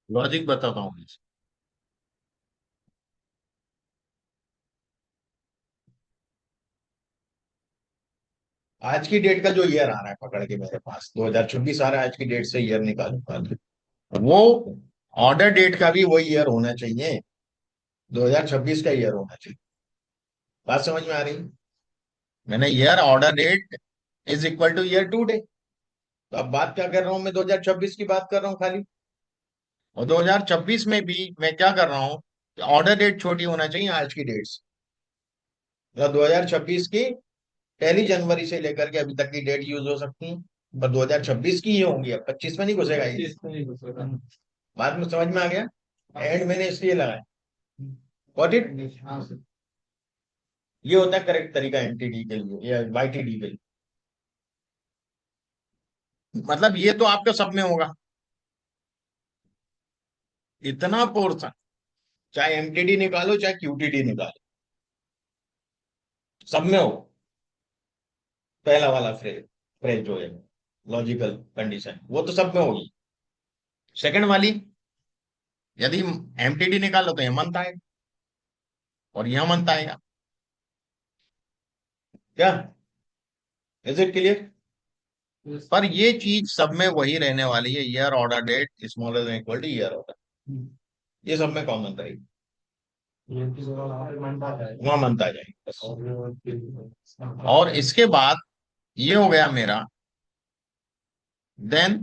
लॉजिक बताता हूँ। आज की डेट का जो ईयर आ रहा है पकड़ के मेरे पास 2026 आ रहा है, आज की डेट से ईयर निकालूंगा, वो ऑर्डर डेट का भी वही ईयर होना चाहिए, 2026 का ईयर होना चाहिए। बात समझ में आ रही है? मैंने year order date is equal to year to day. तो अब बात क्या कर रहा हूं मैं, 2026 की बात कर रहा हूँ खाली। और 2026 में भी मैं क्या कर रहा हूँ, ऑर्डर डेट छोटी होना चाहिए आज की डेट से। मतलब 2026 की 1 जनवरी से लेकर के अभी तक की डेट यूज हो सकती है, पर 2026 की ही होंगी, अब 25 में नहीं घुसेगा ये। बात में समझ में आ गया? एंड मैंने इसलिए लगाया, गॉट इट। हाँ सर। ये होता है करेक्ट तरीका एनटीडी के लिए या वाईटीडी के लिए। मतलब ये तो आपका सब में होगा, इतना पोर्शन, चाहे एमटीडी निकालो चाहे क्यूटीडी निकालो, सब में हो पहला वाला फ्रेज फ्रेज जो है लॉजिकल कंडीशन, वो तो सब में होगी। सेकंड वाली, यदि एमटीडी निकालो तो हेमंत आएगा और यह हेमंत आएगा। क्या, इज इट क्लियर? पर ये चीज सब में वही रहने वाली है, year order date smaller than equal to year order, ये सब में कॉमन रहेगी, वहां मंथ आ जाएगी बस। और इसके बाद ये हो गया मेरा, देन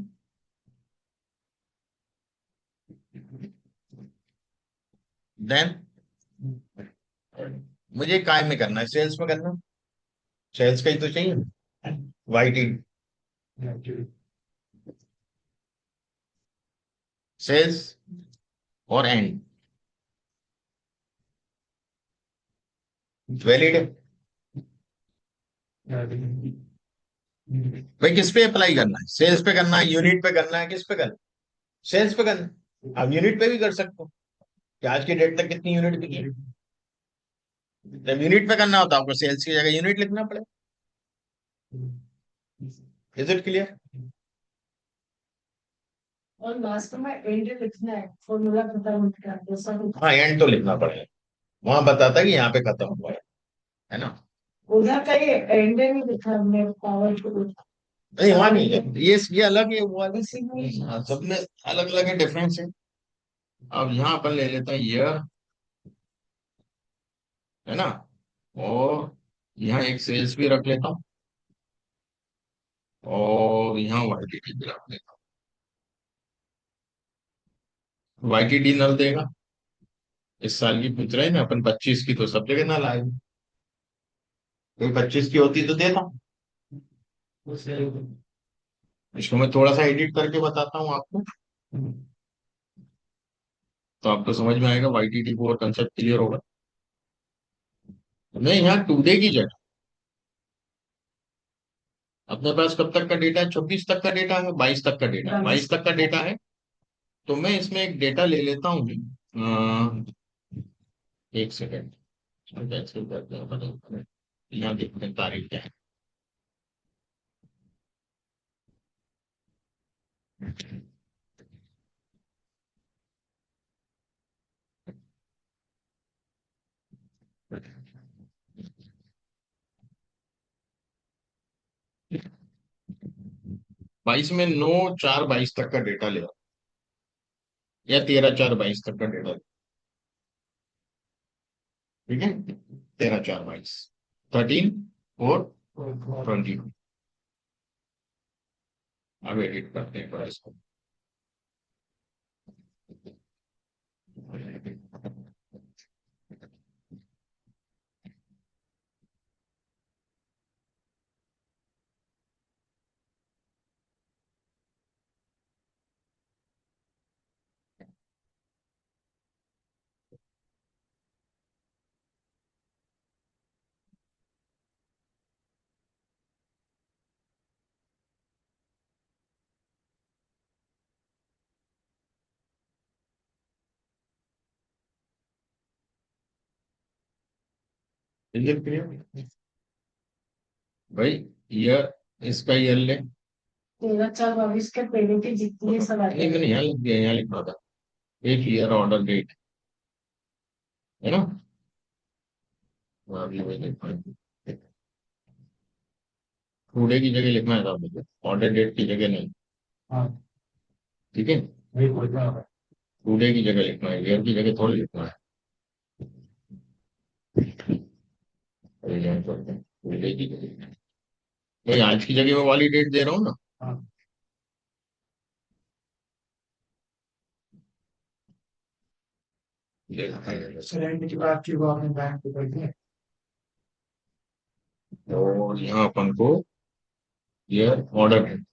देन मुझे काय में करना है, सेल्स में करना है। सेल्स का ही तो चाहिए, वाईटी सेल्स और एंड वैलिड है भाई। किस पे अप्लाई करना है, सेल्स पे करना है, यूनिट पे करना है, किस पे करना है? सेल्स पे करना है। आप यूनिट पे भी कर सकते हो कि आज की डेट तक कितनी यूनिट बिकी। जब यूनिट पे करना होता है आपको सेल्स की जगह यूनिट लिखना पड़ेगा। Is it clear? और लास्ट में एंड लिखना है, फॉर्मूला खत्म होता है जैसा हाँ, एंड तो लिखना पड़ेगा, वहां बताता है कि यहाँ पे खत्म हुआ है ना। उधर का ये एंड नहीं लिखा हमने पावर को। नहीं वहां नहीं है, ये अलग है, वो अलग इसी में है। हाँ, सब में अलग अलग है, डिफरेंस है। अब यहाँ अपन ले लेते हैं ईयर, है ना, और यहाँ एक सेल्स भी रख लेता हूँ और यहाँ वाईटीडी भी रख लेता हूँ। वाईटीडी नल देगा, इस साल की पूछ रहे हैं ना अपन, 25 की तो सब जगह नल आएगी, कोई 25 की होती तो देता हूँ। इसको मैं थोड़ा सा एडिट करके बताता हूँ आपको, तो आपको समझ में आएगा, वाईटीडी को और कंसेप्ट क्लियर होगा। मैं यहाँ टूडे की जगह, अपने पास कब तक का डेटा है, 26 तक का डेटा है, 22 तक का डेटा है, 22 तक का डेटा है, तो मैं इसमें एक डेटा ले लेता हूँ। एक सेकेंड, कैंसिल करते हैं यहाँ देखते हैं तारीख क्या है। 22 में 9/4/22 तक का डेटा ले, या 13/4/22 तक का डेटा, ठीक है, 13/4/22, 13/4/20। अब एडिट करते हैं इसको। क्लियर क्लियर भाई, ईयर, इसका ईयर ले, 13/4/22 के पहले के जितने सब आते नहीं मैंने यहाँ लिख दिया, यहाँ लिखना था, एक ईयर ऑर्डर डेट, है ना। अभी मैं लिख टुडे की जगह लिखना है मुझे, ऑर्डर डेट की जगह नहीं, ठीक है। टुडे की जगह लिखना है, ईयर की जगह थोड़ी लिखना है। टुडे की जगह, भाई आज की जगह मैं वाली डेट दे रहा हूँ ना। सिलेंडर की बात की वो आपने बैंक पे कर दिया। और यहाँ अपन को year order date,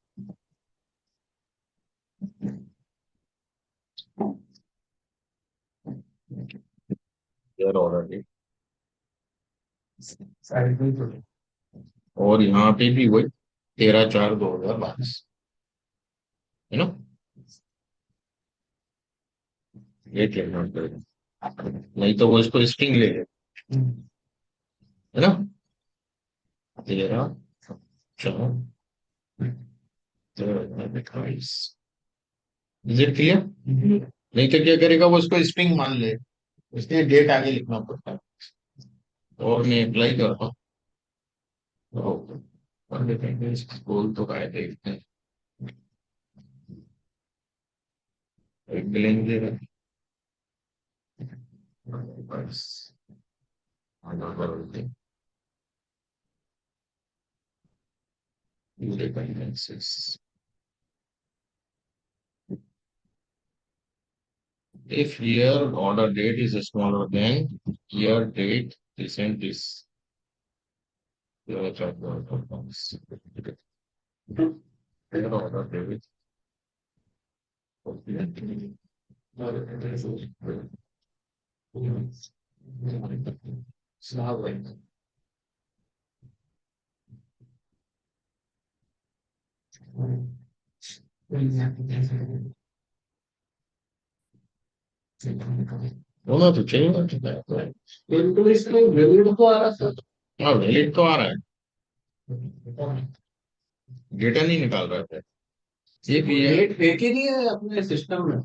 year order date, side में तो और यहाँ पे भी वही 13/4/2022, है ना। एक लिखना पड़ेगा, नहीं तो वो इसको स्ट्रिंग ले ले, है ना। 13 4 28। Is it clear? नहीं तो क्या करेगा वो, इसको स्ट्रिंग मान ले, इसलिए डेट आगे लिखना पड़ता है। और मैं अप्लाई करता हूँ, और देखेंगे बोल तो काय देखते हैं, एक बिलिंग दे रहा है बस। Dependencies. If year order date is smaller than year date, present is your performance. Year order date. होना तो चाहिए ना, बिल्कुल इसमें वैलिड तो आ रहा सर। हाँ वैलिड तो आ रहा है, डेटा नहीं निकाल रहा था। ये भी है, डेट फेक ही नहीं है अपने सिस्टम में।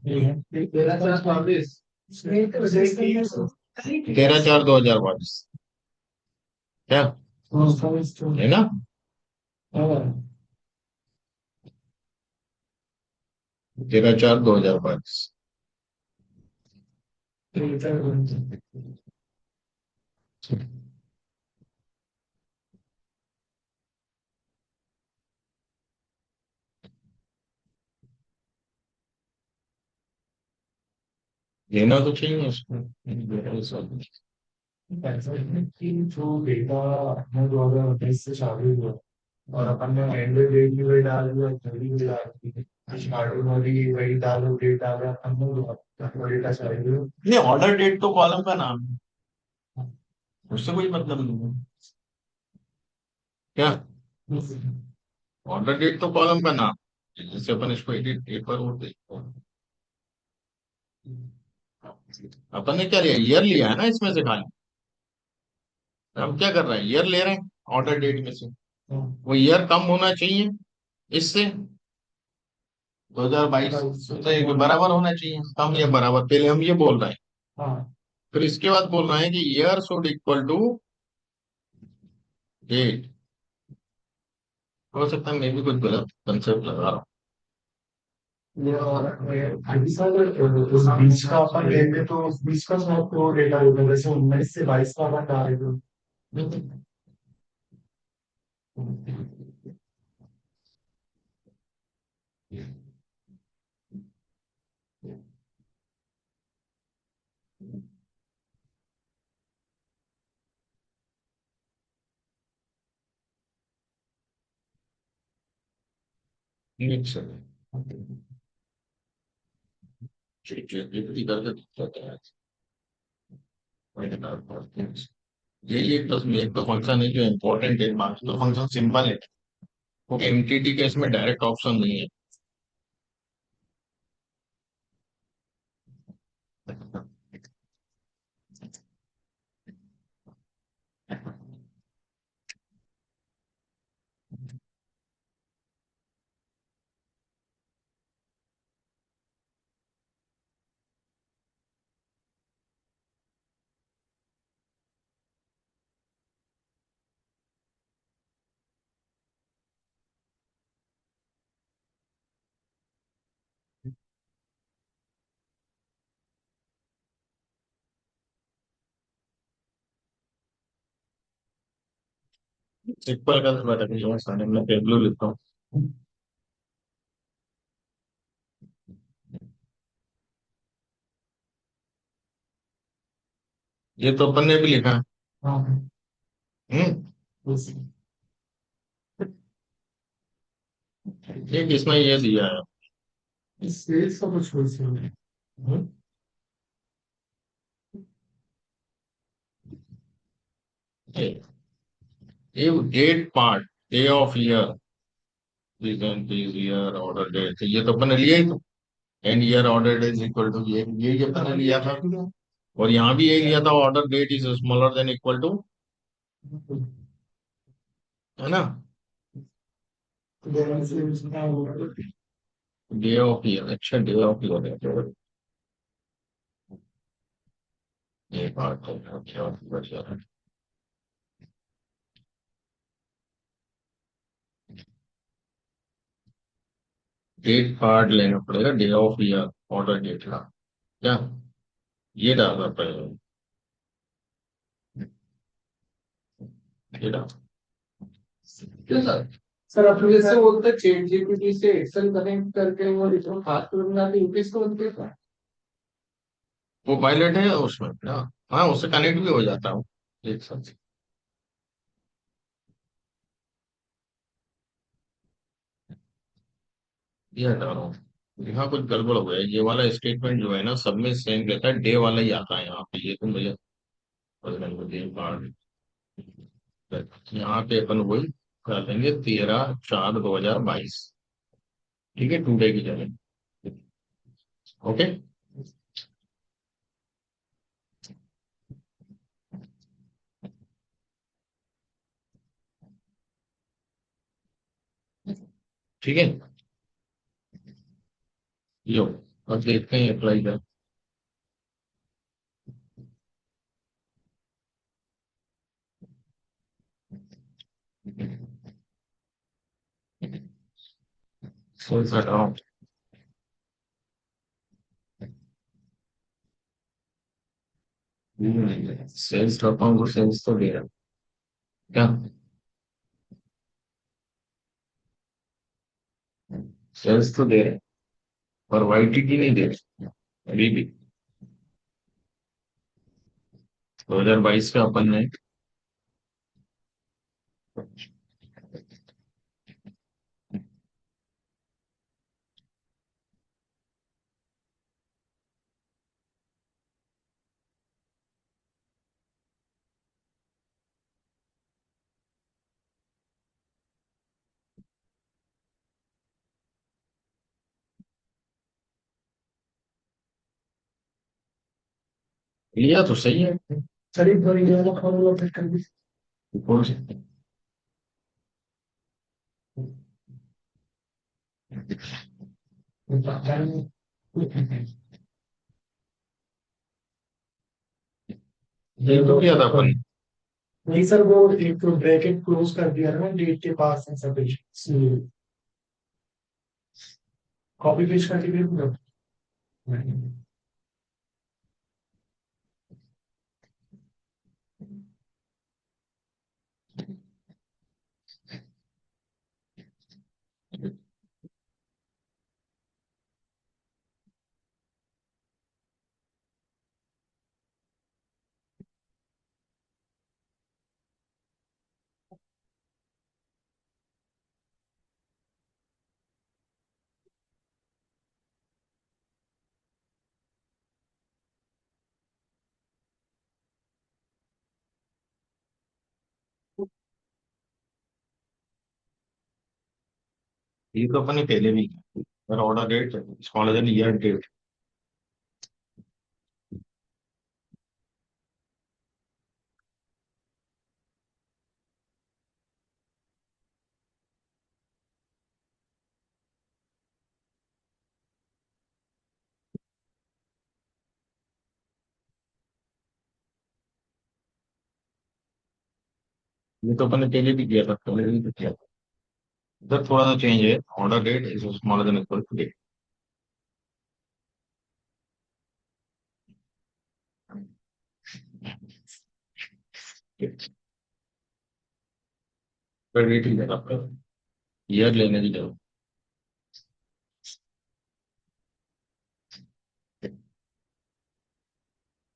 13/4/22। 13/4/2022, क्या है ना। हाँ। 13/4/2022। लेना तो चाहिए उसको। ऐसा है कि जो डेटा अपने 2019 से चालू हुआ और अपन ने एंड डेट भी वही डाल दिया, घड़ी भी डाल दी, स्टार्टिंग वाली वही डालो, डेट डाला, अपन ने डेटा चालू हुआ। नहीं, ऑर्डर डेट तो कॉलम का नाम है, उससे कोई मतलब नहीं है क्या। ऑर्डर डेट तो कॉलम का नाम है, जैसे अपन इसको एडिट डेट पर और देखते हैं। अपन ने क्या लिया, ईयर लिया है ना इसमें से खाली। हम क्या कर रहे हैं, ईयर ले रहे हैं ऑर्डर डेट में से, वो ईयर कम होना चाहिए इससे, 2022 तो एक बराबर होना चाहिए, कम या बराबर, पहले हम ये बोल रहे हैं। हाँ। फिर इसके बाद बोल रहे हैं कि year should equal to date. हो सकता है मैं भी कुछ गलत कंसेप्ट लगा रहा हूँ। अभी सर उस बीच का अपन देखें तो उस बीच का सब तो डेटा होगा, जैसे 19 से 22 का अपन डाले तो। एक सेकंड, इधर से दिखता है। ये प्लस में एक तो फंक्शन है जो इम्पोर्टेंट है, बाकी तो फंक्शन सिंपल है, वो एमटीटी का इसमें डायरेक्ट ऑप्शन नहीं है। सिंपल का थोड़ा टेक्निक मैं टेबलो लिखता हूँ। ये तो अपन ने भी लिखा है। हाँ। हम्म। उस- एक इसमें ये दिया है। इस सेल्स का कुछ कुछ नहीं है। हम्म, ये date part, day of year, present year order date, ये तो अपन ने लिया ही तो। And year order date is equal to ये अपने लिया था, और यहाँ भी यही लिया था, order date is smaller than equal to, है ना, Then it's now day of year. अच्छा, डे ऑफ ईयर, ये बात है, अच्छा बढ़िया। डेट कार्ड लेना पड़ेगा, day of year order date का, क्या ये डालना पड़ेगा, ये डाल। क्यों सर? सर अपने जैसे बोलते हैं चैट जीपीटी से एक्सेल कनेक्ट करके वो रिपोर्ट हाथ करना तो यूपीएस को बनते हैं। वो पायलट है उसमें ना, हाँ उससे कनेक्ट भी हो जाता हूँ एक साथ। ये हटा रहा हूँ, यहाँ कुछ गड़बड़ हो गया है। ये वाला स्टेटमेंट जो है ना, सब में सेम रहता है, डे वाला ही आता है यहाँ पे, ये तो मुझे डे कार्ड, यहाँ पे अपन वही कर देंगे, 13/4/2022, ठीक है, टुडे की जगह। ओके, ठीक है, यो, अब देखते हैं अप्लाई कर। सेल्स हटाओ, सेल्स हटाओ, वो सेल्स तो दे रहा है। क्या सेल्स तो दे रहे हैं, पर वाईटीटी नहीं दे रहे अभी भी। 2022 का अपन ने लिया तो सही है। सर एक बार ये वाला फॉर्म वापस कर दीजिए। कौन से? पता नहीं। ये तो किया था अपन। नहीं सर वो एक ब्रैकेट क्लोज कर दिया ना डेट के पास है सब इसलिए कॉपी पेस्ट करके भेज दो। ये तो अपन ने पहले भी किया, पर order date smaller than year date. ये तो अपन ने पहले भी किया था, पहले भी तो किया था। इधर थोड़ा सा चेंज है, order date is smaller than equal to date. पर डेट ही देना आपका, ईयर लेने की जरूरत।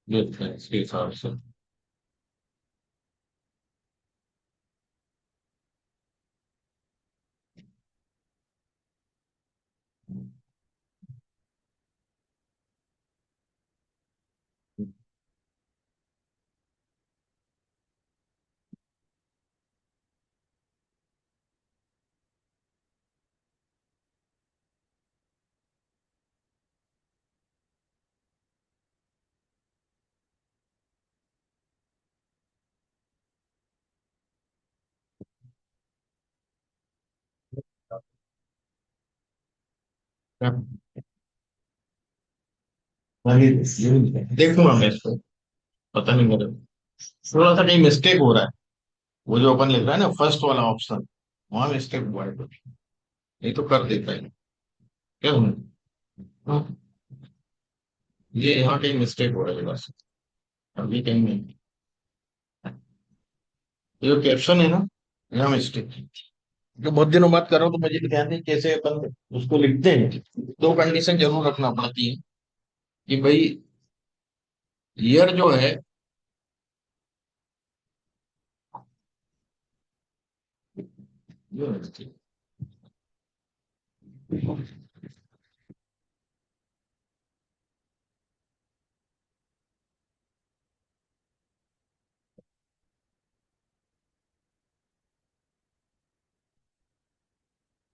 देखते हैं इसके हिसाब से। देखूंगा मैं इसको, पता नहीं मेरे थोड़ा सा कहीं मिस्टेक हो रहा है। वो जो अपन लिख रहा है ना फर्स्ट वाला ऑप्शन, वहां मिस्टेक हुआ है कुछ। नहीं तो कर देता है। क्या हूँ, ये यहाँ कहीं मिस्टेक हो रहा है बस, अभी कहीं नहीं। ये जो कैप्शन है ना, यहाँ मिस्टेक है। जो बहुत दिनों बात कर रहा हूँ तो मुझे भी ध्यान नहीं कैसे अपन उसको लिखते हैं। दो कंडीशन जरूर रखना पड़ती है कि भाई ईयर जो है, जो है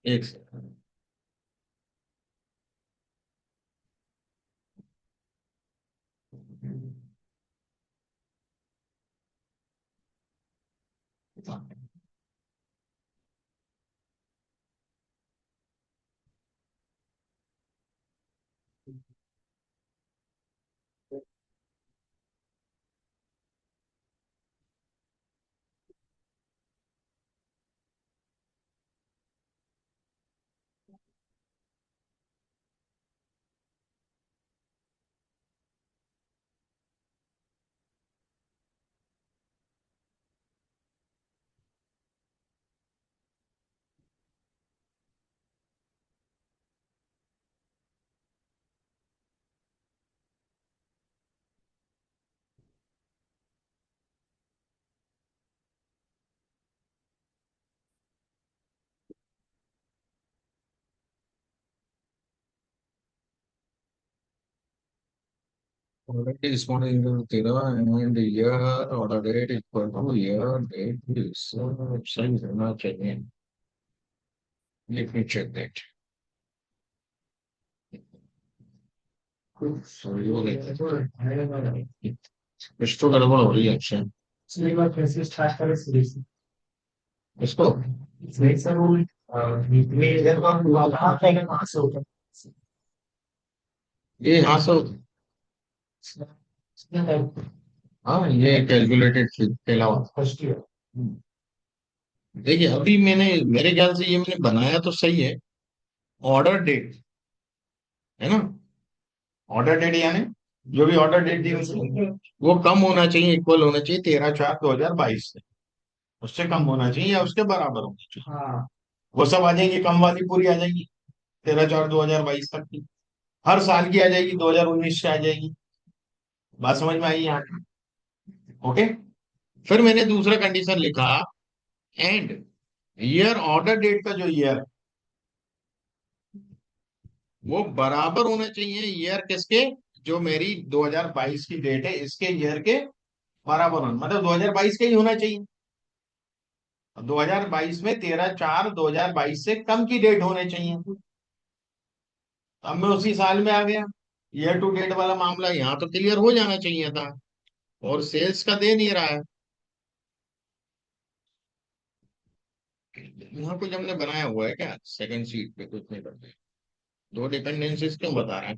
एक second. Already responded to Tira and year order date equal to year date is size होना चाहिए। Let me check that. Sorry, हो गया। कुछ तो गड़बड़ हो रही है अच्छा। पिछली बार कैसे स्टार्ट करें शुरू से? इसको नहीं सर, वो मेजर का वहाँ पे कहाँ से होता ये यहाँ से, है? हाँ ये कैलकुलेटेड के अलावा। First year. देखिए अभी मैंने, मेरे ख्याल से ये मैंने बनाया तो सही है। ऑर्डर डेट है ना, ऑर्डर डेट यानी जो भी ऑर्डर डेट दी उसमें वो कम होना चाहिए, इक्वल होना चाहिए 13/4/2022 से। उससे कम होना चाहिए या उसके बराबर होना चाहिए। हाँ। वो सब आ जाएंगी, कम वाली पूरी आ जाएगी 13/4/2022 तक की। हर साल की आ जाएगी, 2019 से आ जाएगी। बात समझ में आई यहाँ की? ओके। फिर मैंने दूसरा कंडीशन लिखा, एंड ईयर ऑर्डर डेट का जो ईयर वो बराबर होना चाहिए ईयर किसके, जो मेरी 2022 की डेट है इसके ईयर के बराबर होना, मतलब 2022 का ही होना चाहिए। 2022 में 13/4/2022 से कम की डेट होने चाहिए। अब मैं उसी साल में आ गया, ईयर टू डेट वाला मामला यहाँ तो क्लियर हो जाना चाहिए था, और सेल्स का दे नहीं रहा है। यहाँ कुछ हमने बनाया हुआ है क्या सेकंड शीट पे, कुछ नहीं करते। दो डिपेंडेंसीज क्यों बता रहा है?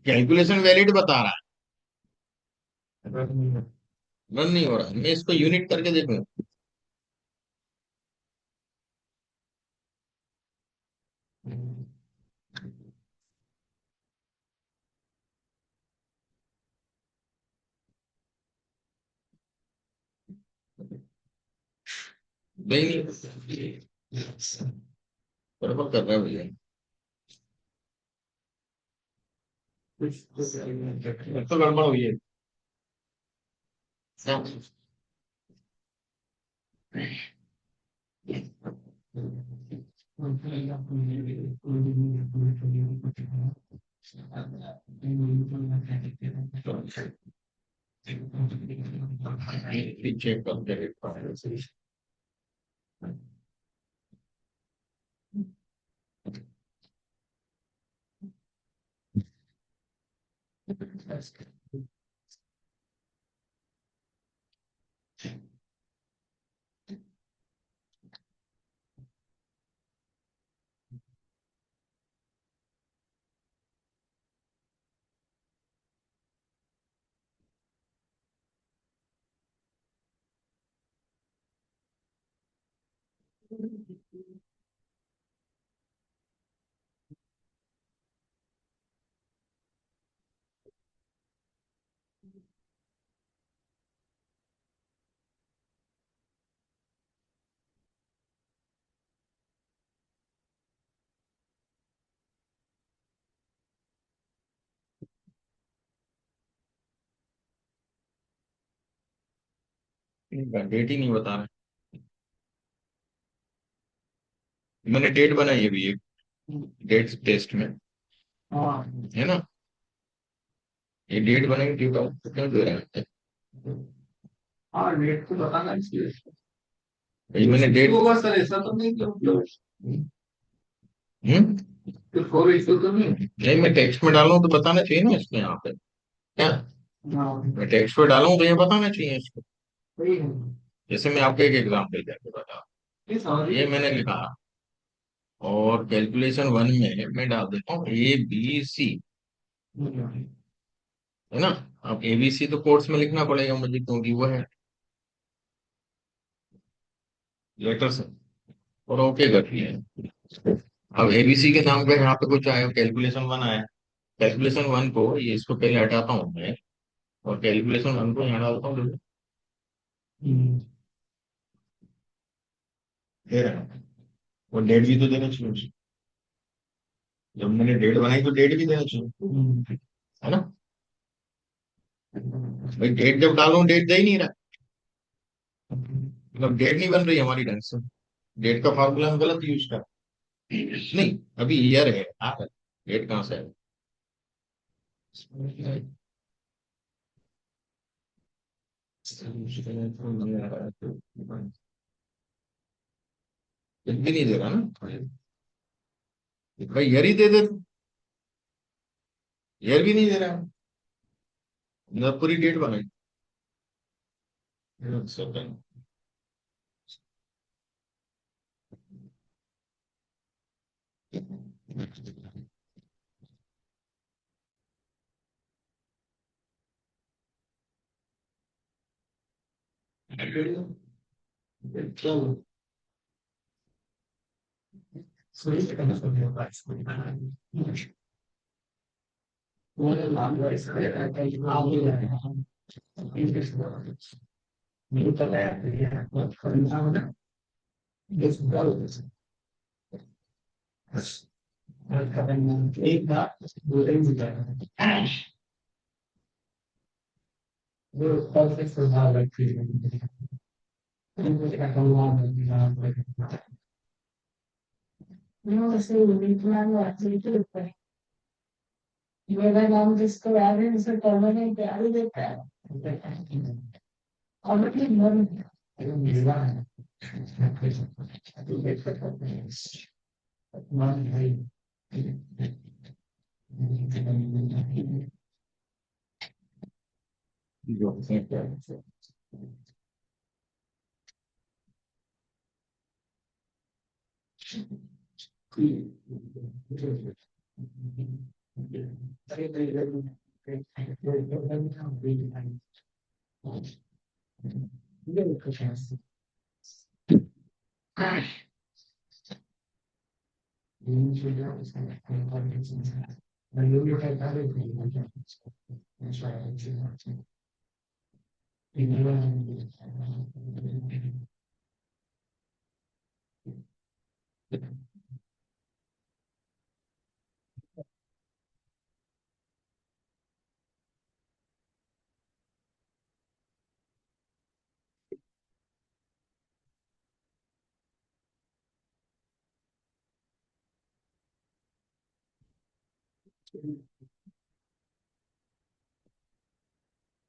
कैलकुलेशन वैलिड बता रहा है, रन नहीं हो रहा। मैं इसको यूनिट करके देखूं। नहीं, गड़बड़ कर रहा है भैया। तो गड़बड़ हुई है। चेक करके डेट ही नहीं बता रहे। मैंने डेट बनाई है अभी एक, डेट टेस्ट में, हाँ है ना। ये डेट बनाई, डेट आउट क्यों दे रहा है? हाँ, डेट तो बताना चाहिए। ये मैंने डेट, तो बस सर ऐसा तो नहीं कि मतलब हम्म, कुछ और इशू तो नहीं। नहीं मैं टेक्स्ट में डालूं तो बताना चाहिए ना इसमें, यहाँ पे क्या, हाँ मैं टेक्स्ट पे डालूं तो ये बताना चाहिए इसको। सही है। जैसे मैं आपको एक एग्जाम्पल देके बता, ये समझ ये मैंने लिखा, और कैलकुलेशन वन में मैं डाल देता हूँ ABC, है ना। अब ABC तो कोर्स में लिखना पड़ेगा मुझे, क्योंकि वो है लेटर से, और ओके कर दिया है। अब ABC के नाम पे यहाँ पे कुछ आया, कैलकुलेशन वन आया, कैलकुलेशन वन को, ये इसको पहले हटाता हूँ मैं, और कैलकुलेशन वन को यहाँ डालता हूँ, दे रहा है। और डेट भी तो देना चाहिए मुझे। जब मैंने डेट बनाई तो डेट भी देना चाहिए, है ना। भाई डेट जब डालूं डेट दे ही नहीं रहा, मतलब डेट नहीं बन रही हमारी ढंग से, डेट का फार्मूला हम गलत यूज कर, नहीं अभी ईयर है, डेट कहाँ से है। कुछ भी नहीं दे रहा ना भाई, ईयर ही दे दे, ईयर भी नहीं दे रहा, मतलब पूरी डेट बनाई। सेकंड, चलो सही करना पड़ेगा। वो नाम है इसका कहीं नाम ही है। मुझे पता है ये है बहुत नाम है ना। इस बार एक बार दो दिन हो जाएगा। वो परफेक्ट सुधार रखी है। मुझे का नाम है। No sé, विकलांग वाचक के ऊपर मेरा नाम जिसको याद है उसे परमानेंट याद ही देता है। और मतलब मन मिला है। मन है। जो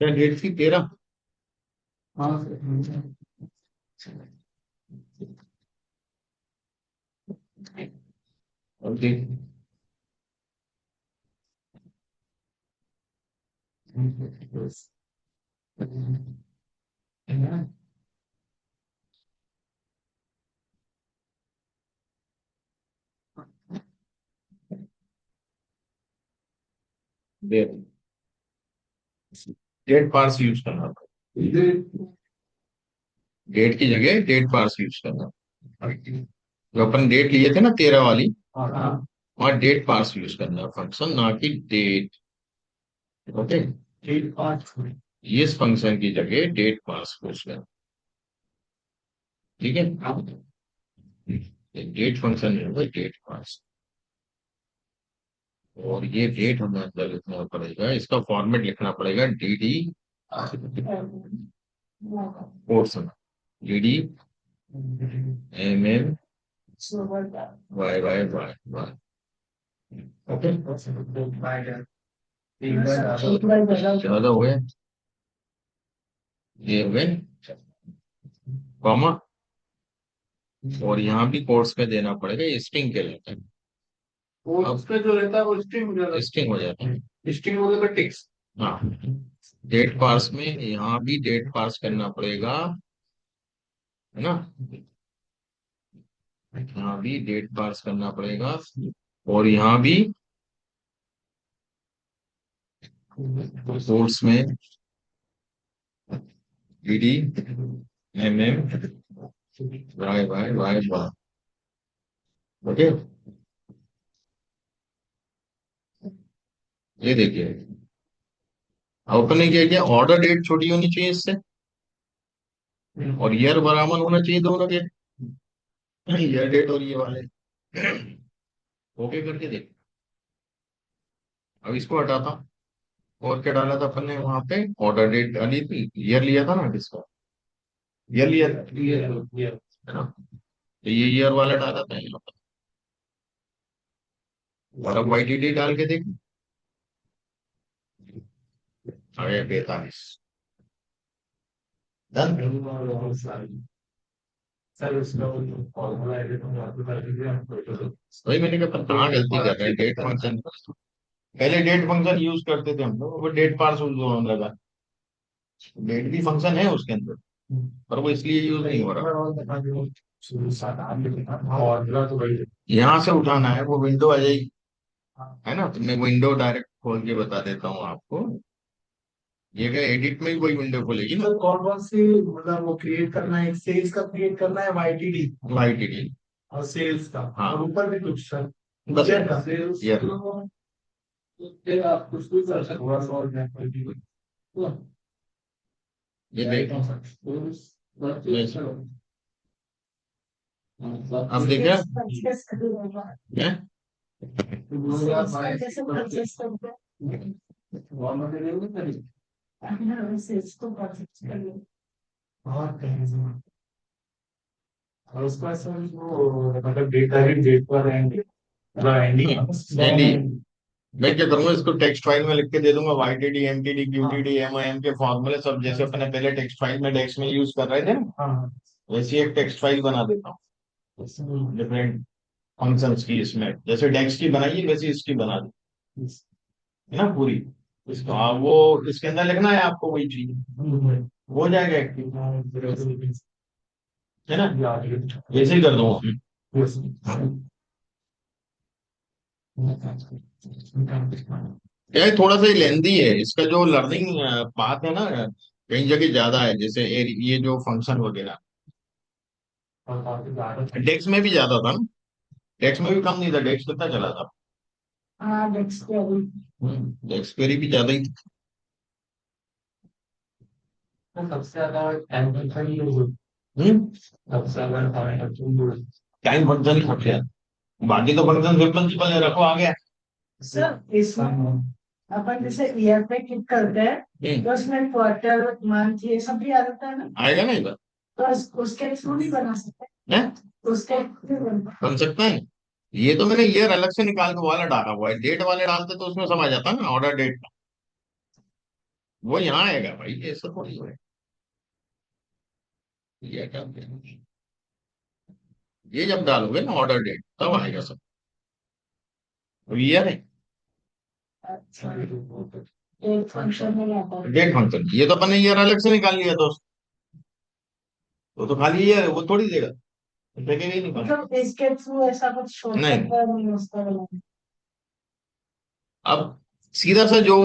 क्या डेट थी 13, हाँ और date date, date parse use करना, इधर डेट की जगह डेट पार्स यूज करना। जो अपन डेट लिए थे ना 13 वाली, हाँ वहाँ डेट पार्स यूज करना है फंक्शन, ना कि डेट। ओके, 8 5 इस फंक्शन की जगह डेट पार्स यूज करना। ठीक है, डेट फंक्शन है वो डेट पार्स। और ये डेट हमें अंदर लिखना पड़ेगा, इसका फॉर्मेट लिखना पड़ेगा D D portion, D D M M Y Y Y Y. Okay, ज्यादा हो गया, ये हो गए कॉमा। और यहाँ भी कोर्स पे देना पड़ेगा, ये स्ट्रिंग के लिए, उस पे जो रहता है वो स्ट्रिंग हो जाता स्ट्रिंग हो जाता है। है, स्ट्रिंग हो जाता है टेक्स्ट। हाँ, डेट पार्स में यहाँ भी डेट पार्स करना पड़ेगा, है ना, यहाँ भी डेट पार्स करना पड़ेगा। और यहाँ भी कोर्स में D D M M Y Y Y Y. Okay, ये देखिए, अब अपने क्या किया, ऑर्डर डेट छोटी होनी चाहिए इससे, और ईयर बराबर होना चाहिए दोनों के, ईयर डेट और ये वाले। ओके करके देख, अब इसको हटाता हूं। और क्या डाला था अपन ने वहां पे, ऑर्डर डेट डाली थी, ईयर लिया था ना इसका, ईयर लिया था, ये है ना, तो ये ईयर वाला डाला था यहाँ पर। और अब वाई टी डी डाल के देख, अरे 45 डन। सर उसका वो फॉर्मूला है तो आपको कर दीजिए, हम वही मैंने कहा, पर कहाँ गलती कर रहे हैं, डेट फंक्शन, पहले डेट फंक्शन यूज करते थे हम लोग, वो डेट पार्स यूज होने लगा। डेट भी फंक्शन है उसके अंदर, पर वो इसलिए यूज नहीं हो रहा। फॉर्मूला तो वही है। यहाँ से उठाना है, वो विंडो आ जाएगी, है ना, तो मैं विंडो डायरेक्ट खोल के बता देता हूँ आपको। ये क्या, एडिट में ही कोई विंडो खुलेगी ना, सर कौन कौन सी, मतलब वो क्रिएट करना है, सेल्स का क्रिएट करना है वाईटीडी वाई टी डी। और सेल्स का, हाँ। और ऊपर भी कुछ सर बस ईयर का सेल्स, ईयर, फिर आप कुछ भी कर सकते हो, और ये देख, अब देखिए क्या, और उसका सर वो मतलब डेटा भी डेट पर एंड एंडी, मैं क्या करूंगा, इसको टेक्स्ट फाइल में लिख के दे दूंगा, Y T D M T D Q T D M I M के फॉर्मूले सब जैसे अपने पहले टेक्स्ट फाइल में डेक्स में यूज कर रहे थे ना, हाँ वैसी एक टेक्स्ट फाइल बना देता हूँ डिफरेंट फंक्शंस की, इसमें जैसे डेक्स की बनाई है वैसे इसकी बना दी, है ना पूरी। इसको हाँ, वो इसके अंदर लिखना है आपको वही चीज, हो जाएगा एक्टिव, है ना, वैसे ही कर दूंगा। क्या है, थोड़ा सा ही लेंदी है इसका, जो लर्निंग पाथ है ना, कई जगह ज्यादा है, जैसे ये जो फंक्शन वगैरह डेक्स में भी ज्यादा था ना, डेक्स में भी कम नहीं था, डेक्स कितना चला था, हाँ नेक्स्ट डेक्स क्वेरी भी ज्यादा ही था। सबसे ज्यादा टाइम फंक्शन यूज होता हम्म, है, सबसे ज्यादा time function use time function ही सबसे ज्यादा, बाकी तो फंक्शन प्रिंसिपल है, रखो आ गया। सर इसमें अपन जैसे ईयर पे क्लिक करते हैं तो उसमें क्वार्टर मंथ ये सब भी आ जाता है ना, आएगा ना इधर, तो उसके थ्रू भी बना सकते है, हैं, उसके थ्रू बनता बन सकता है। ये तो मैंने ईयर अलग से निकाल के वाला डाला हुआ है, डेट वाले डालते तो उसमें समझ आता ना, ऑर्डर डेट का, वो यहाँ आएगा भाई, ऐसा थोड़ी है। ये क्या, ये जब डालोगे ना ऑर्डर डेट तब आएगा सब, तो ईयर है, है। अच्छा एक फंक्शन में आता है। डेट फंक्शन, ये तो अपन ने ईयर अलग से निकाल लिया दोस्त, वो तो खाली ईयर है, वो थोड़ी देगा, देखेगा ही नहीं पास। मतलब इसके थ्रू ऐसा कुछ नहीं, शॉर्टकट नहीं उसका बनाना। अब सीधा सा जो,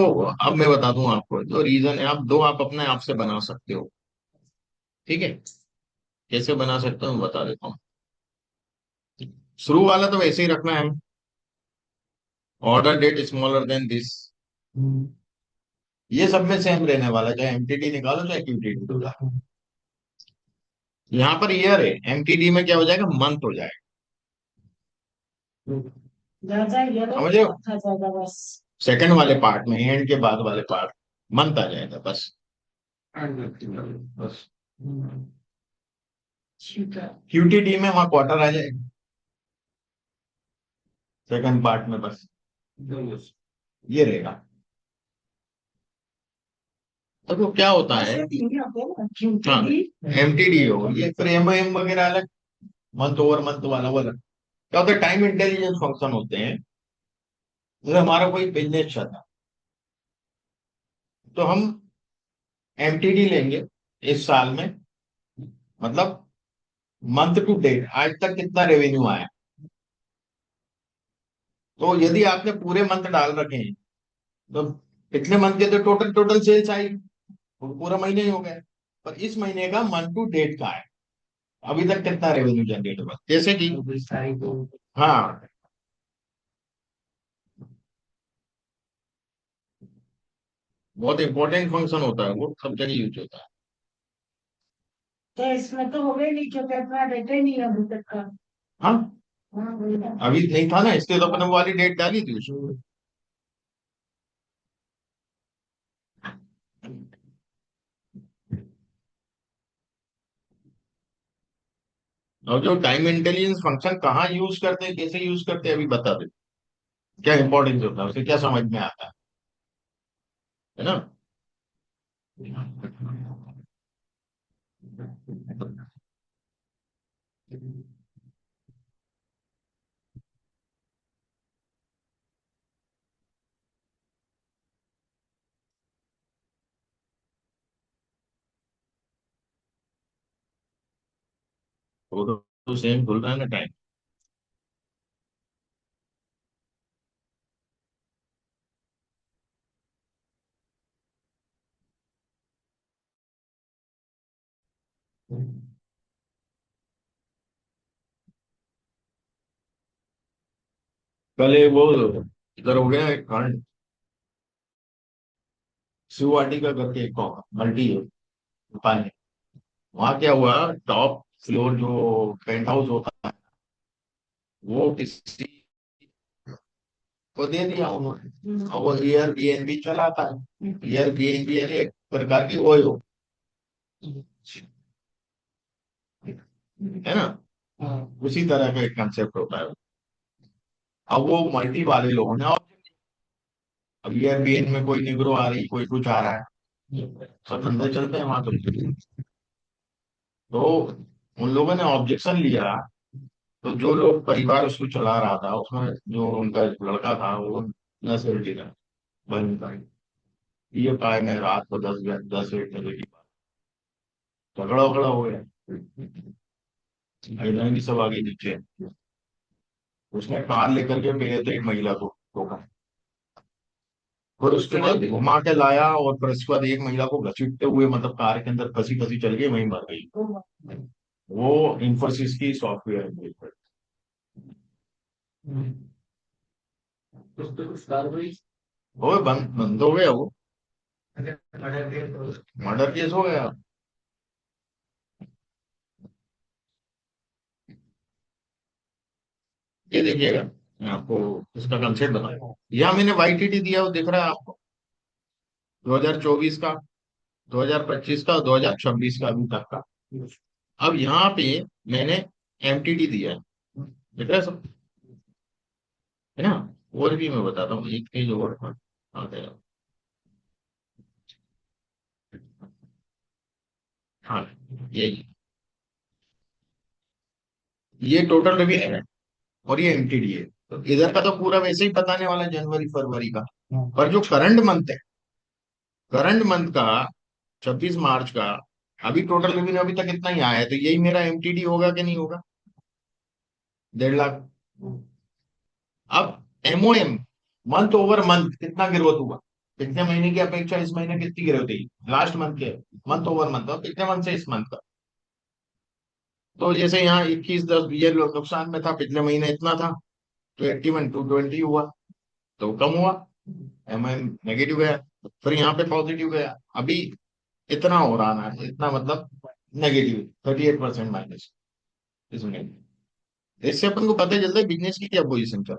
अब मैं बता दूं आपको जो रीजन है, आप दो आप अपने आप से बना सकते हो, ठीक है, कैसे बना सकते हो मैं बता देता हूँ। शुरू वाला तो वैसे ही रखना है, order date smaller than this, ये सब में सेम रहने वाला, चाहे एमटीडी निकालो चाहे क्यूटीडी निकालो। यहाँ पर ईयर है, एमटीडी में क्या हो जाएगा, मंथ हो जाएगा। ज्यादा ये लोग समझ रहे हो, था ज्यादा बस। सेकंड वाले पार्ट में, एंड के बाद वाले पार्ट मंथ आ जाएगा बस। बस ठीक है। क्यूटीडी में वहां क्वार्टर आ जाएगा सेकंड पार्ट में, बस ये रहेगा। तो क्या होता है, ऐसे तीन ही होते हैं ना, हाँ क्यूटीडी। एमटीडी हो ये, फिर एमओएम वगैरह अलग, मंथ ओवर मंथ वाला वो अलग। क्या होता है, टाइम इंटेलिजेंस फंक्शन होते हैं। जैसे हमारा कोई बिजनेस चल रहा है, तो हम एमटीडी लेंगे इस साल में, मतलब मंथ टू डेट आज तक कितना रेवेन्यू आया। तो यदि आपने पूरे मंथ डाल रखे हैं, तो पिछले मंथ के तो टोटल टोटल सेल्स आई, वो पूरा महीने ही हो गया। पर इस महीने का मंथ टू डेट का है, अभी तक कितना रेवेन्यू जनरेट हुआ, जैसे कि हाँ, बहुत इंपॉर्टेंट फंक्शन होता है वो, सब जगह यूज होता है। तो इसमें तो हो गई नहीं क्योंकि अपना डेटा ही नहीं है अभी तक का। हाँ, हाँ वही ना। अभी नहीं था ना, इसलिए तो अपने वो वाली डेट डाली थी उसमें। और जो टाइम इंटेलिजेंस फंक्शन कहाँ यूज करते हैं, कैसे यूज करते हैं, अभी बता दे, क्या इंपॉर्टेंस होता है, उसे क्या समझ में आता है ना। वो तो सेम खुल रहा है ना टाइम। कल एक वो इधर हो गया एक कांड, शिववाटी का करके एक मल्टी है भोपाल में। वहां क्या हुआ, टॉप फ्लोर जो पेंट हाउस होता है, वो किसी को दे दिया उन्होंने, और वो एयरबीएनबी चलाता है। एयरबीएनबी एक प्रकार की ओयो है ना, उसी तरह का एक कंसेप्ट होता है। अब वो मल्टी वाले लोगों ने, अब एयरबीएन में कोई निग्रो आ रही, कोई कुछ आ रहा है, सब धंधे चलते हैं वहां तो। तो उन लोगों ने ऑब्जेक्शन लिया, तो जो लोग परिवार उसको चला रहा था, उसमें जो उनका लड़का था वो नस उल्टी था, बंद था। ये पाए मैं रात को 10 एक बजे की बात, झगड़ा वगड़ा हो गया, महिलाएं भी सब आगे नीचे। उसने कार लेकर के मेरे तो एक महिला को रोका, और उसके बाद घुमा के लाया, और फिर उसके बाद एक महिला को घसीटते हुए, मतलब कार के अंदर फंसी फंसी चल गई, वहीं मर गई। वो इंफोसिस की सॉफ्टवेयर है। वो बंद बंद हो गया वो, मर्डर केस हो गया। ये देखिएगा, मैं आपको इसका कंसेप्ट बताया, यहाँ मैंने वाईटीटी दिया, वो दिख रहा है आपको, 2024 का, 2025 का, 2026 का अभी तक का। अब यहाँ पे मैंने एमटीडी दिया है, दिख रहा है सब, है ना। और भी मैं बताता हूँ, एक पेज और आ गया। हाँ, यही, ये टोटल रिव्यू है, और ये एमटीडी है। तो इधर का तो पूरा वैसे ही बताने वाला है, जनवरी फरवरी का। पर जो करंट मंथ है, करंट मंथ का 26 मार्च का, अभी टोटल रेवेन्यू अभी तक इतना ही आया है, तो यही मेरा एमटीडी होगा कि नहीं होगा, 1.5 लाख। अब एमओएम, मंथ ओवर मंथ कितना ग्रोथ हुआ, पिछले महीने की अपेक्षा इस महीने कितनी ग्रोथ हुई, लास्ट मंथ के, मंथ ओवर मंथ, और पिछले मंथ से इस मंथ का, तो जैसे यहाँ 21-10 ये नुकसान में था, पिछले महीने इतना था, तो 81-20 हुआ, तो कम हुआ, एमआईएम नेगेटिव गया, फिर यहाँ पे पॉजिटिव गया, अभी इतना हो रहा ना, इतना मतलब नेगेटिव 38% माइनस इसमें। इससे अपन को पता चलता है बिजनेस की क्या पोजीशन चल।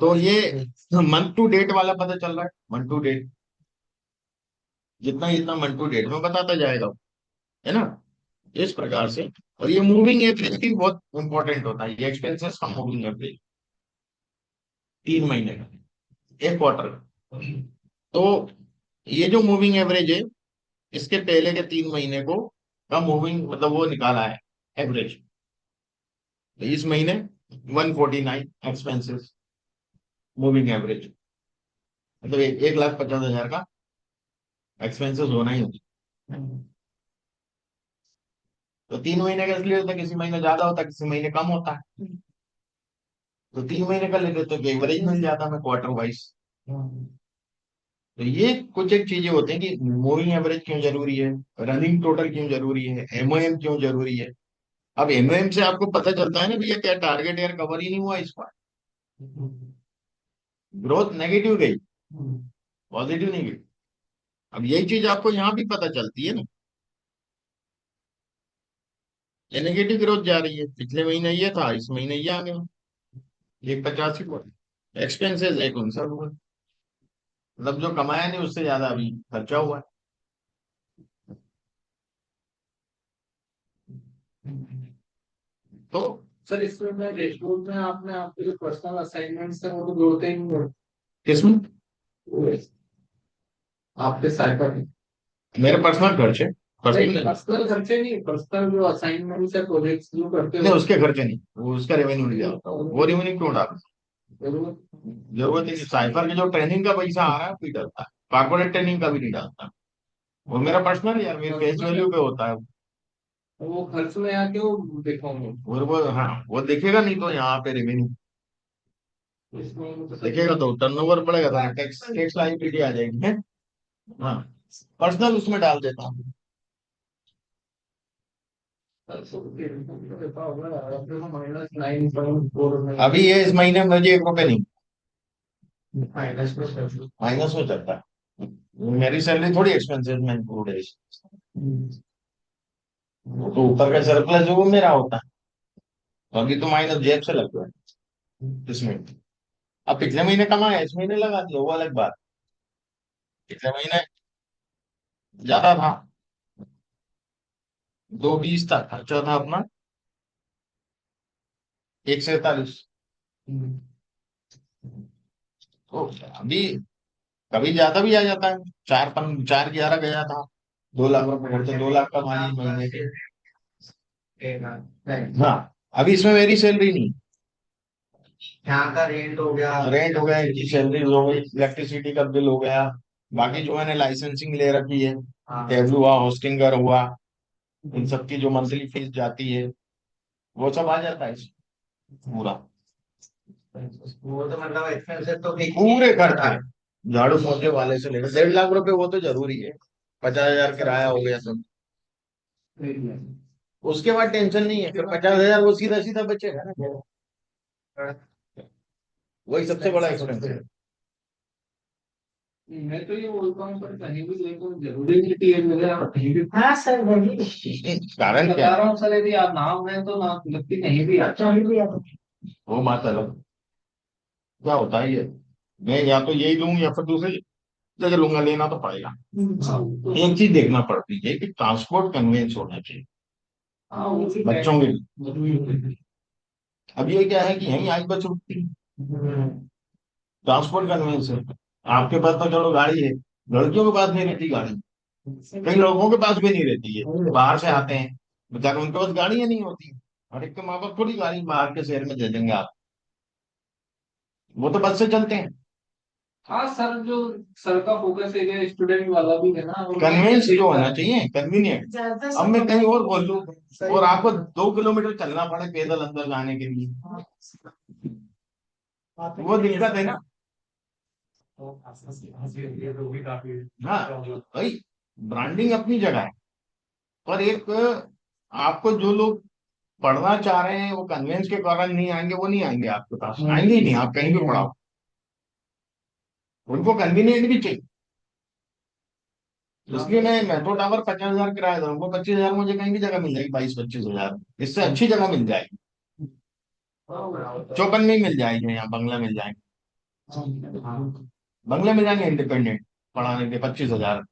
तो ये मंथ टू डेट वाला पता चल रहा है, मंथ टू डेट, जितना जितना मंथ टू डेट में बताता जाएगा, है ना, इस प्रकार से। और ये मूविंग एवरेज भी बहुत इंपॉर्टेंट होता है, ये एक्सपेंसेस का मूविंग एवरेज 3 महीने का, एक क्वार्टर का। तो ये जो मूविंग एवरेज है, इसके पहले के 3 महीने को का मूविंग मतलब वो निकाला है एवरेज। तो इस महीने 149 एक्सपेंसेस मूविंग एवरेज, मतलब 1,50,000 का एक्सपेंसेस होना ही होता। तो 3 महीने का इसलिए होता है, किसी महीने ज्यादा होता है, किसी महीने कम होता है, तो 3 महीने का लेते तो एवरेज मिल जाता है क्वार्टर वाइज। तो ये कुछ एक चीजें होती हैं कि मूविंग एवरेज क्यों जरूरी है, रनिंग टोटल क्यों जरूरी है, एमओएम क्यों जरूरी है। अब एमओएम से आपको पता चलता है ना भैया क्या टारगेट यार कवर ही नहीं हुआ इस बार, ग्रोथ नेगेटिव गई, पॉजिटिव नहीं गई। अब यही चीज आपको यहाँ भी पता चलती है ना, ये नेगेटिव ग्रोथ जा रही है, पिछले महीने ये था, इस महीने ये आ गया 185 पर। एक्सपेंसेस 159 हुआ, मतलब जो कमाया नहीं उससे ज्यादा अभी खर्चा हुआ है। तो सर इसमें मैं डैशबोर्ड में आपने आपके जो पर्सनल असाइनमेंट्स है वो तो जोड़ते ही नहीं हो। किसमें? आपके साइबर मेरे पर्सनल खर्चे, पर्सनल पर्सनल खर्चे नहीं, पर्सनल जो असाइनमेंट्स है प्रोजेक्ट्स जो करते नहीं, हो। उसके खर्चे नहीं, वो उसका रेवेन्यू नहीं जाता, वो रेवेन्यू क्यों डाल, जरूर। जरूरत ही नहीं। साइफर के जो ट्रेनिंग का पैसा आ रहा है वही डालता है, कॉर्पोरेट ट्रेनिंग का भी नहीं डालता, वो मेरा पर्सनल यार, मेरे फेस वैल्यू पे होता है। वो खर्च में आके वो दिखाऊंगा। और वो हाँ वो देखेगा नहीं तो यहाँ पे रेवेन्यू इसमें देखेगा तो टर्नओवर पड़ेगा, तो टैक्स टैक्स लाइबिलिटी आ जाएगी है। हाँ, पर्सनल उसमें डाल देता हूँ। -9.4 अभी ये इस महीने में मुझे 1 रुपए नहीं माइनस में। माइनस में चलता है, मेरी सैलरी थोड़ी एक्सपेंसिव में इंक्लूड है, तो ऊपर का सरप्लस जो वो मेरा होता है, तो अभी तो माइनस जेब से लग रहा है इसमें। अब पिछले महीने कमाया, इस महीने लगा दिया, वो अलग बात। पिछले महीने ज्यादा था, 220 था खर्चा था अपना, 147। तो अभी कभी ज्यादा भी आ जाता है, 4-11 गया था, 2 लाख रुपए खर्चे, 2 लाख कमा लिए महीने के। हाँ, अभी इसमें मेरी सैलरी नहीं, यहाँ का रेंट हो गया, इनकी सैलरी हो गई, इलेक्ट्रिसिटी का बिल हो गया, बाकी जो मैंने लाइसेंसिंग ले रखी है, टेबल हुआ, होस्टिंगर हुआ, इन सब की जो मंथली फीस जाती है, वो सब आ जाता है इसमें पूरा। वो तो मतलब एक्सपेंसेस तो पूरे खर्चे, झाड़ू पोछे वाले से लेकर 1.5 लाख रुपए वो तो जरूरी है, 50,000 किराया हो गया सब, उसके बाद टेंशन नहीं है, फिर 50,000 वो सीधा सीधा बचेगा ना, वही सबसे बड़ा एक्सपेंस है। मैं तो ये बोलता हूँ पर कहीं भी देखो जरूरी नहीं कि ये मिले आप कहीं भी। हाँ सर वही कारण क्या बता है? रहा हूँ सर, यदि आप नाम है तो नाम व्यक्ति कहीं भी आता कहीं भी आप वो बात अलग, क्या होता है ये, मैं या तो यही लूंगा या फिर दूसरी जगह लूंगा, लेना तो पड़ेगा। है। एक चीज देखना पड़ती है कि ट्रांसपोर्ट कन्वेंस होना चाहिए हाँ उसी बच्चों के लिए। अब ये क्या है कि यही आज बच्चों ट्रांसपोर्ट कन्वेंस है, आपके पास तो चलो गाड़ी है, लड़कियों के पास नहीं रहती गाड़ी, कई लड़कों के पास भी नहीं रहती है, बाहर से आते हैं बेचारे, उनके पास गाड़ियां नहीं होती। और एक के माँ बाप थोड़ी गाड़ी बाहर के शहर में दे देंगे आप, वो तो बस से चलते हैं। हाँ सर, जो सर का फोकस एरिया स्टूडेंट वाला भी है ना, वो कन्वेंस जो होना चाहिए, कन्वीनियंट। ज्यादा अब मैं कहीं और बोल लूँ सही और आपको 2 किलोमीटर चलना पड़े पैदल अंदर जाने के लिए, वो दिक्कत है ना। हाँ भाई, ब्रांडिंग अपनी जगह है, पर एक आपको जो लोग पढ़ना चाह रहे हैं वो कन्वेंस के कारण नहीं आएंगे, वो नहीं आएंगे आपके पास, आएंगे ही नहीं, आप कहीं भी पढ़ाओ, उनको कन्वीनियंट भी चाहिए। इसलिए मैं मेट्रो टावर 50,000 किराया दूंगा, 25,000 मुझे कहीं भी जगह मिल जाएगी, 22-25,000, इससे अच्छी जगह मिल जाएगी, चौपन में ही मिल जाएगी, यहाँ बंगला मिल जाएंगे, बंगले मिल जाएंगे इंडिपेंडेंट पढ़ाने के 25,000,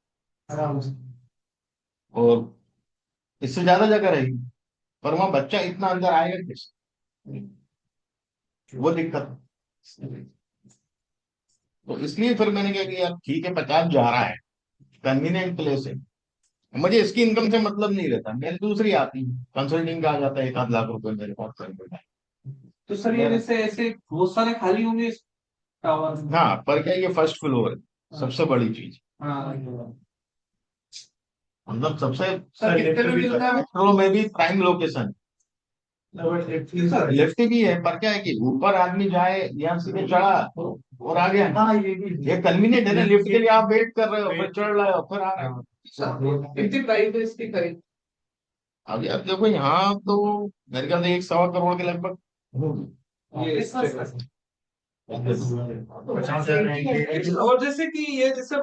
और इससे ज्यादा जगह रहेगी, पर वहां बच्चा इतना अंदर आएगा कैसे, वो दिक्कत। तो इसलिए फिर मैंने कहा कि यार ठीक है, 50 जा रहा है, कन्वीनियंट प्लेस है, मुझे इसकी इनकम से मतलब नहीं रहता, मेरी दूसरी आती कंसल्टिंग का आ जाता है 1-8 लाख रुपए मेरे पास कर। तो सर ये जैसे ऐसे बहुत सारे खाली होंगे इस टावर में। हाँ, पर क्या ये फर्स्ट फ्लोर है, सबसे बड़ी चीज, हाँ मतलब सबसे सर कितने में मिलता है? मेट्रो में भी प्राइम लोकेशन, लिफ्ट भी है, पर क्या है कि ऊपर आदमी जाए, यहाँ सीधे चढ़ा और आ गया, हाँ ये भी ये कन्वीनियंट है ना, लिफ्ट के लिए आप वेट कर रहे हो, फिर चढ़ रहे हो, फिर आ रहे हो। कितनी प्राइस है इसकी करीब? अब यार देखो यहाँ तो मेरे ख्याल से 1-1.25 करोड़ के लगभग। ये और जैसे कि ये जैसे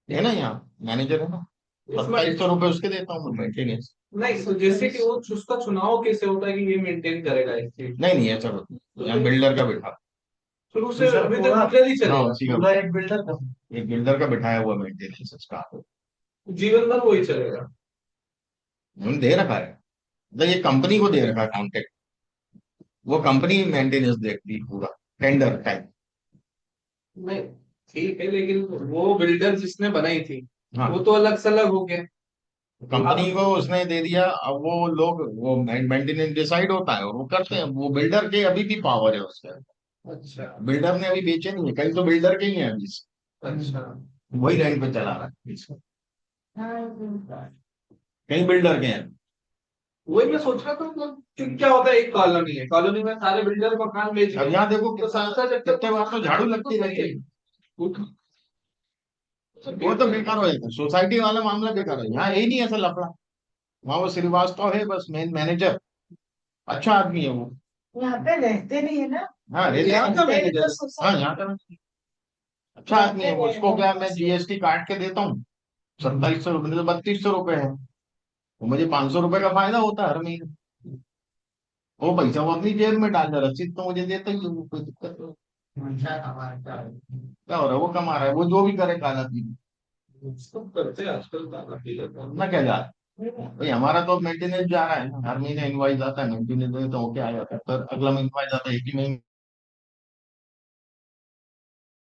है ना, यहाँ मैनेजर है ना, 2700 रुपये उसके देता हूँ मेंटेनेंस। नहीं तो जैसे कि वो उसका चुनाव कैसे होता है कि ये मेंटेन करेगा इसकी? नहीं ऐसा होता है, यहाँ बिल्डर का बिठा, शुरू से अभी तक बिल्डर ही हाँ चलेगा? उसी का, एक बिल्डर का बिठाया हुआ मेंटेनेंस उसका, जीवन भर वही चलेगा? उन्होंने दे रखा है, मतलब ये कंपनी को दे रखा है कॉन्ट्रैक्ट, वो कंपनी मेंटेनेंस देखती है पूरा, टेंडर टाइप। नहीं ठीक है, लेकिन वो बिल्डर जिसने बनाई थी हाँ, वो तो अलग सलग हो गया। कंपनी को उसने दे दिया, अब वो लोग वो मेंटेनेंस डिसाइड होता है और वो करते हैं, वो बिल्डर के अभी भी पावर है उसके, अच्छा बिल्डर ने अभी बेचे नहीं है, कहीं तो बिल्डर के ही है अभी, अच्छा। वही रेंट पे चला रहा है, कहीं बिल्डर के हैं। वही मैं सोच रहा था मतलब कि क्या होता है, एक कॉलोनी है, कॉलोनी में सारे बिल्डर मकान बेच अब रहे यहाँ देखो तो संस्था जब तक कितने बार तो झाड़ू लगती रहती है, वो तो बेकार हो जाता है, सोसाइटी वाला मामला बेकार है, यहाँ यही नहीं ऐसा लफड़ा, वहाँ वो श्रीवास्तव है बस मेन मैनेजर, अच्छा आदमी है वो। यहाँ पे रहते नहीं है ना। हाँ रहते यहाँ हैं, का रहते मैनेजर? तो हाँ यहाँ का अच्छा आदमी है वो, उसको क्या मैं जीएसटी काट के देता हूँ, 2700 रुपये तो 3200 रुपये है, तो मुझे 500 रुपये का फायदा होता है हर महीने, वो पैसा वो अपनी जेब में डाल रहा, रसीद तो मुझे देता ही है वो, कोई दिक्कत नहीं। क्या हो रहा है, वो कमा रहा है, वो जो भी करे काला पी सब करते हैं आजकल काला पीला काम। ना, क्या जा रहा है भाई, हमारा तो मेंटेनेंस जा रहा है ना, हर महीने इनवाइस आता है, मेंटेनेंस में तो होके आ जाता है, फिर अगला इनवाइस आता है एक ही महीने